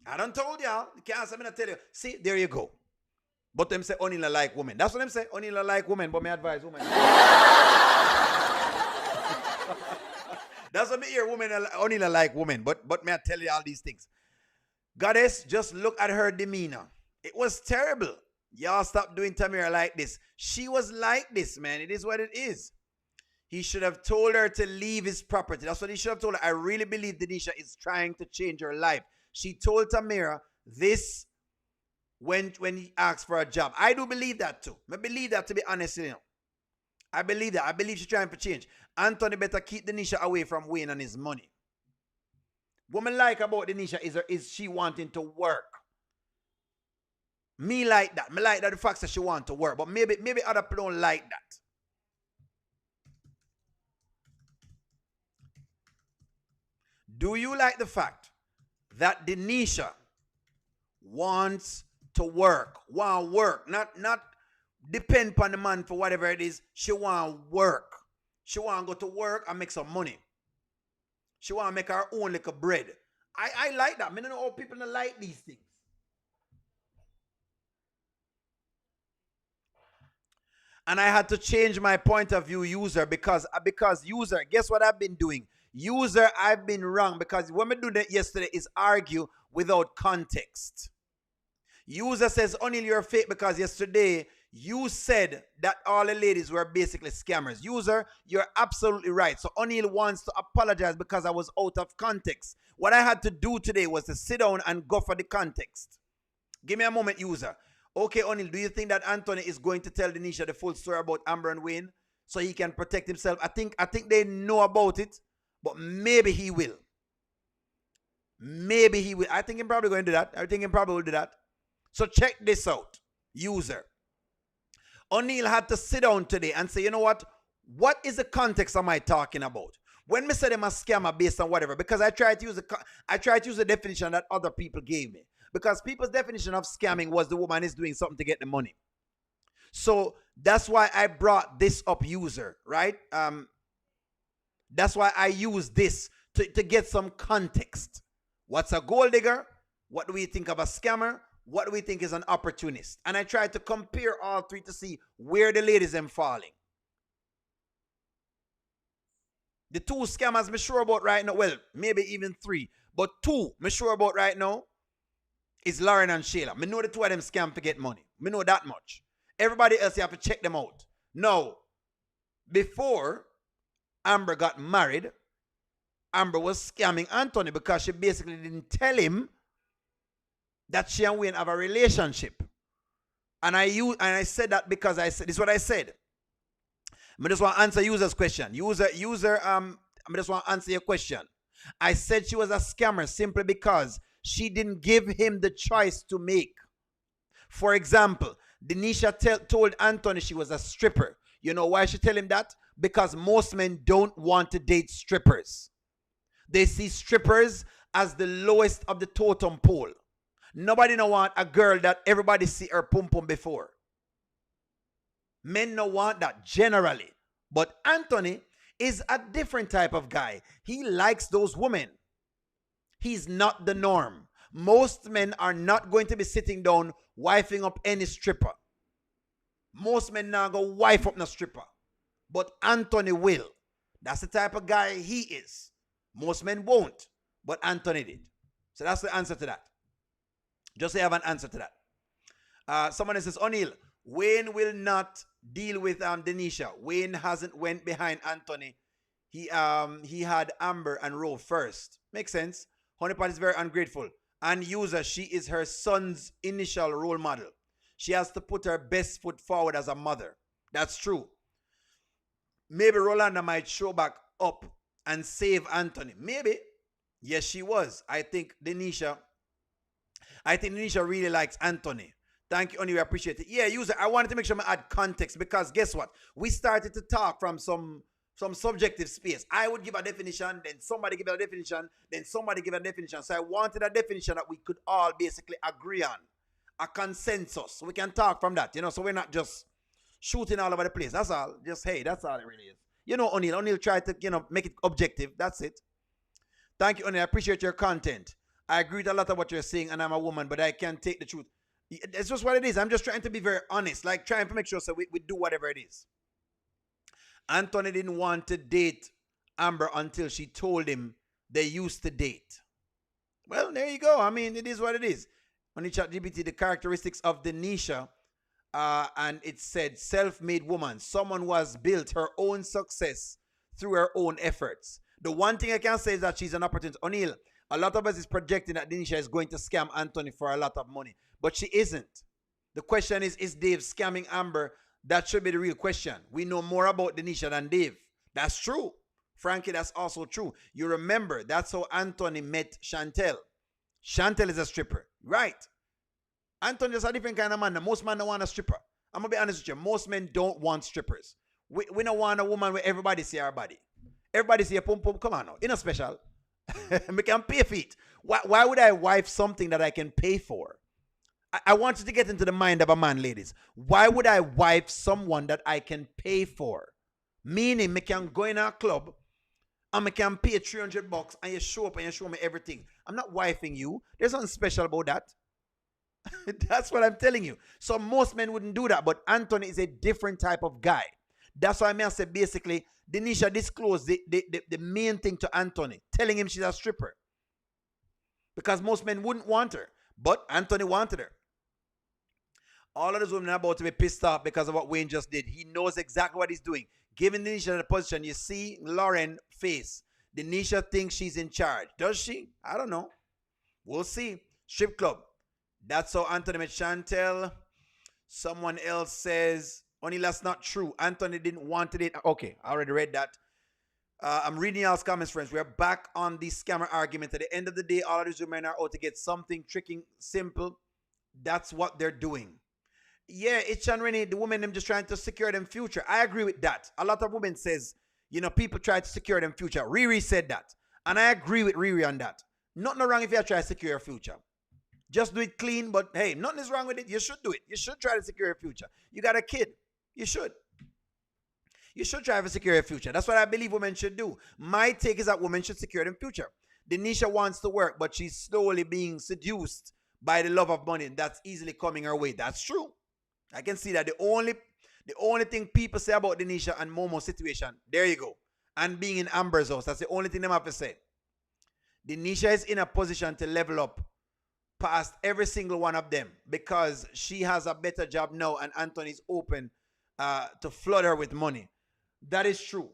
I done told y'all. You can't say me not tell you. See, there you go. But them say only like women. That's what them say. Only like women, but me advise women. That's what me hear. Women only like women. But me I tell you all these things. Goddess, just look at her demeanor. It was terrible. Y'all stop doing Tamira like this. She was like this, man. It is what it is. He should have told her to leave his property. That's what he should have told her. I really believe Denisha is trying to change her life. She told Tamira this when he asked for a job. I do believe that too. I believe that, to be honest. I believe that. I believe she's trying to change. Anthony better keep Denisha away from Wayne and his money. What I like about Denisha is she wanting to work. Me like that. Me like that the fact that she wants to work. But maybe other people don't like that. Do you like the fact that Denisha wants to work? Not depend upon the man for whatever it is. She want to work. She want to go to work and make some money. She want to make her own little bread. I like that. I don't know how people don't like these things. And I had to change my point of view, user, because user, guess what I've been doing? User, I've been wrong, because what we do that yesterday is argue without context. User says, O'Neal, you're fake because yesterday you said that all the ladies were basically scammers. User, you're absolutely right. So O'Neal wants to apologize because I was out of context. What I had to do today was to sit down and go for the context. Give me a moment, user. Okay, O'Neal, do you think that Anthony is going to tell Denisha the full story about Amber and Wayne so he can protect himself? I think they know about it. But maybe he will. Maybe he will. I think he's probably going to do that. I think he probably will do that. So check this out, user. O'Neal had to sit down today and say, you know what? What is the context am I talking about? When me said I'm a scammer based on whatever, because I tried to use the definition that other people gave me. Because people's definition of scamming was the woman is doing something to get the money. So that's why I brought this up, user, right? That's why I use this to get some context. What's a gold digger? What do we think of a scammer? What do we think is an opportunist? And I tried to compare all three to see where the ladies am falling. The two scammers me sure about right now, well, maybe even three, but two me sure about right now is Lauren and Shayla. Me know the two of them scam to get money. Me know that much. Everybody else, you have to check them out. Now, before Amber got married, Amber was scamming Anthony because she basically didn't tell him that she and Wayne have a relationship. And I said that because I said, this is what I said. I just want to answer user's question. I just want to answer your question. I said she was a scammer simply because she didn't give him the choice to make. For example, Denisha told Anthony she was a stripper. You know why she tell him that? Because most men don't want to date strippers. They see strippers as the lowest of the totem pole. Nobody don't want a girl that everybody see her pum pum before. Men don't want that generally. But Anthony is a different type of guy. He likes those women. He's not the norm. Most men are not going to be sitting down wifing up any stripper. Most men now go wife up no stripper. But Anthony will. That's the type of guy he is. Most men won't. But Anthony did. So that's the answer to that. Just say I have an answer to that. Someone says, O'Neal, Wayne will not deal with Denisha. Wayne hasn't went behind Anthony. He had Amber and Ro first. Makes sense. Honeypot is very ungrateful. And user, she is her son's initial role model. She has to put her best foot forward as a mother. That's true. Maybe Rolanda might show back up and save Anthony. Maybe. Yes, she was. I think Denisha really likes Anthony. Thank you, Oni. We appreciate it. Yeah, user, I wanted to make sure I add context because guess what? We started to talk from some subjective space. I would give a definition, then somebody give a definition, then somebody give a definition. So I wanted a definition that we could all basically agree on. A consensus. So we can talk from that, so we're not just shooting all over the place. That's all. Just, hey, that's all it really is. O'Neal. O'Neal tried to, make it objective. That's it. Thank you, O'Neal. I appreciate your content. I agree with a lot of what you're saying, and I'm a woman, but I can't take the truth. It's just what it is. I'm just trying to be very honest, like trying to make sure so we do whatever it is. Anthony didn't want to date Amber until she told him they used to date. Well, there you go. I mean, it is what it is. On the ChatGPT, the characteristics of Denisha, and it said self-made woman, someone who has built her own success through her own efforts. The one thing I can say is that she's an opportunity. O'Neal, a lot of us is projecting that Denisha is going to scam Anthony for a lot of money, but she isn't. The question is Dave scamming Amber? That should be the real question. We know more about Denisha than Dave. That's true. Frankie, that's also true. You remember, that's how Anthony met Chantel. Chantel is a stripper. Right. Anthony is a different kind of man. Most men don't want a stripper. I'm going to be honest with you. Most men don't want strippers. We don't want a woman where everybody see her body. Everybody see a pum pum. Come on now. It's not special. We can pay for it. Why would I wife something that I can pay for? I want you to get into the mind of a man, ladies. Why would I wife someone that I can pay for? Meaning, me can go in a club and me can pay $300 and you show up and you show me everything. I'm not wifing you. There's nothing special about that. That's what I'm telling you. So most men wouldn't do that, but Anthony is a different type of guy. That's why I may say basically, Denisha disclosed the main thing to Anthony, telling him she's a stripper. Because most men wouldn't want her, but Anthony wanted her. All of those women are about to be pissed off because of what Wayne just did. He knows exactly what he's doing. Giving Denisha the position, you see Lauren face. Denisha thinks she's in charge. Does she? I don't know. We'll see. Strip club. That's how Anthony met Chantel. Someone else says, only that's not true. Anthony didn't want it. Okay, I already read that. I'm reading y'all's comments, friends. We're back on the scammer argument. At the end of the day, all of these women are out to get something tricking, simple. That's what they're doing. Yeah, it's Sean Rennie, the women, them just trying to secure them future. I agree with that. A lot of women says, people try to secure them future. Riri said that. And I agree with Riri on that. Nothing wrong if you try to secure your future. Just do it clean, but hey, nothing is wrong with it. You should do it. You should try to secure your future. You got a kid. You should. You should try to secure your future. That's what I believe women should do. My take is that women should secure their future. Denisha wants to work, but she's slowly being seduced by the love of money that's easily coming her way. That's true. I can see that. The only thing people say about Denisha and Momo's situation, there you go. And being in Amber's house, that's the only thing them have to say. Denisha is in a position to level up past every single one of them because she has a better job now and Anthony's open to flood her with money. That is true.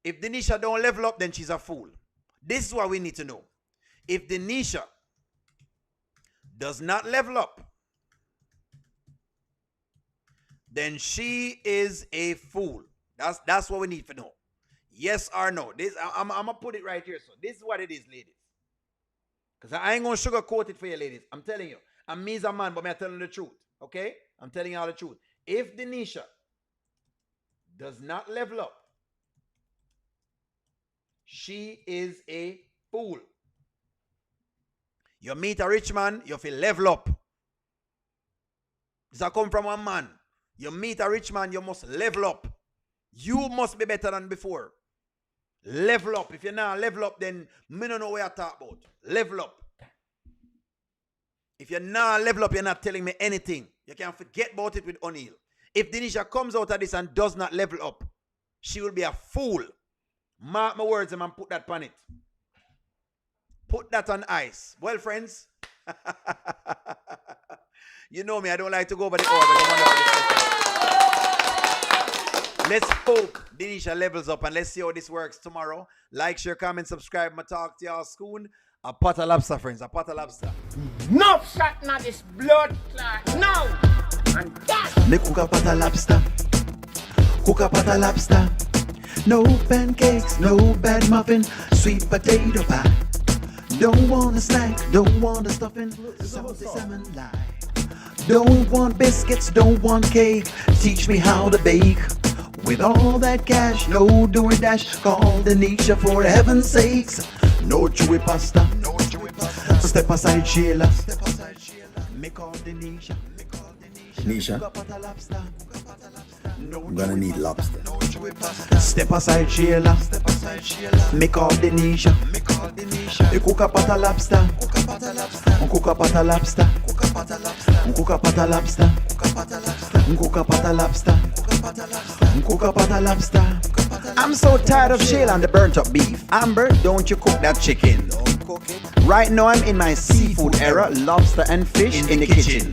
If Denisha don't level up, then she's a fool. This is what we need to know. If Denisha does not level up, then she is a fool. That's what we need to know. Yes or no. I'm going to put it right here. So this is what it is, ladies. Because I ain't going to sugarcoat it for you, ladies. I'm telling you. I'm me as a man, but I'm telling you the truth. Okay? I'm telling you all the truth. If Denisha does not level up, she is a fool. You meet a rich man, you feel level up. This come from a man. You meet a rich man, you must level up. You must be better than before. Level up. If you're not level up, then me don't know what you're talking about. Level up. If you're not level up, you're not telling me anything. You can forget about it with O'Neal. If Denisha comes out of this and does not level up, she will be a fool. Mark my words and put that on it. Put that on ice. Well, friends, you know me, I don't like to go over the order. Let's hope Denisha levels up and let's see how this works tomorrow. Like, share, comment, subscribe. I talk to y'all soon. A pot of lobster, friends. A pot of lobster. No shot now this blood clot. No. And that. Me cook a pot of lobster. Cook a pot of lobster. No pancakes, no bad muffin, sweet potato pie. Don't want a snack, don't want a stuffing, salty salmon lie. Don't want biscuits, don't want cake, teach me how to bake. With all that cash, no doing dash, call Denisha for heaven's sakes. No chewy pasta, no chewy pasta. Step aside Sheila, make all Denisha. Nisha, I'm gonna need lobster. Step aside Sheila, make all Denisha. You cook a pot of lobster. Cook a pot of lobster. Cook a pot of lobster. Cook a pot of lobster. Cook a pot of lobster. I'm so tired of Sheila and the burnt up beef. Amber, don't you cook that chicken. Right now I'm in my seafood era. Lobster and fish in the kitchen.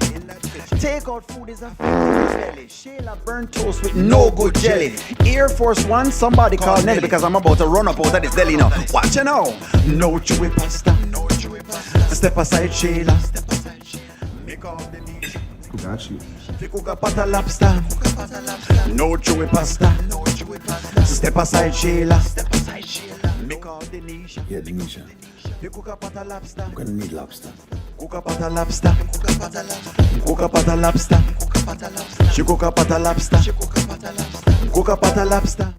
Takeout food is a belly. Sheila burnt toast with no good jelly. Air Force One, somebody call Nelly because I'm about to run up out of this deli now. Watch you now. No chewy pasta. Step aside Sheila. Make all the needs. Got you. Cook a pot of lobster. No chewy pasta. Step aside Sheila. Make all the needs. Yeah, Denisha, Cook a pot of lobster. I'm gonna need lobster. Cook a pot of lobster. Cook a pot of lobster. She cook a pot of lobster. Cook a pot of lobster.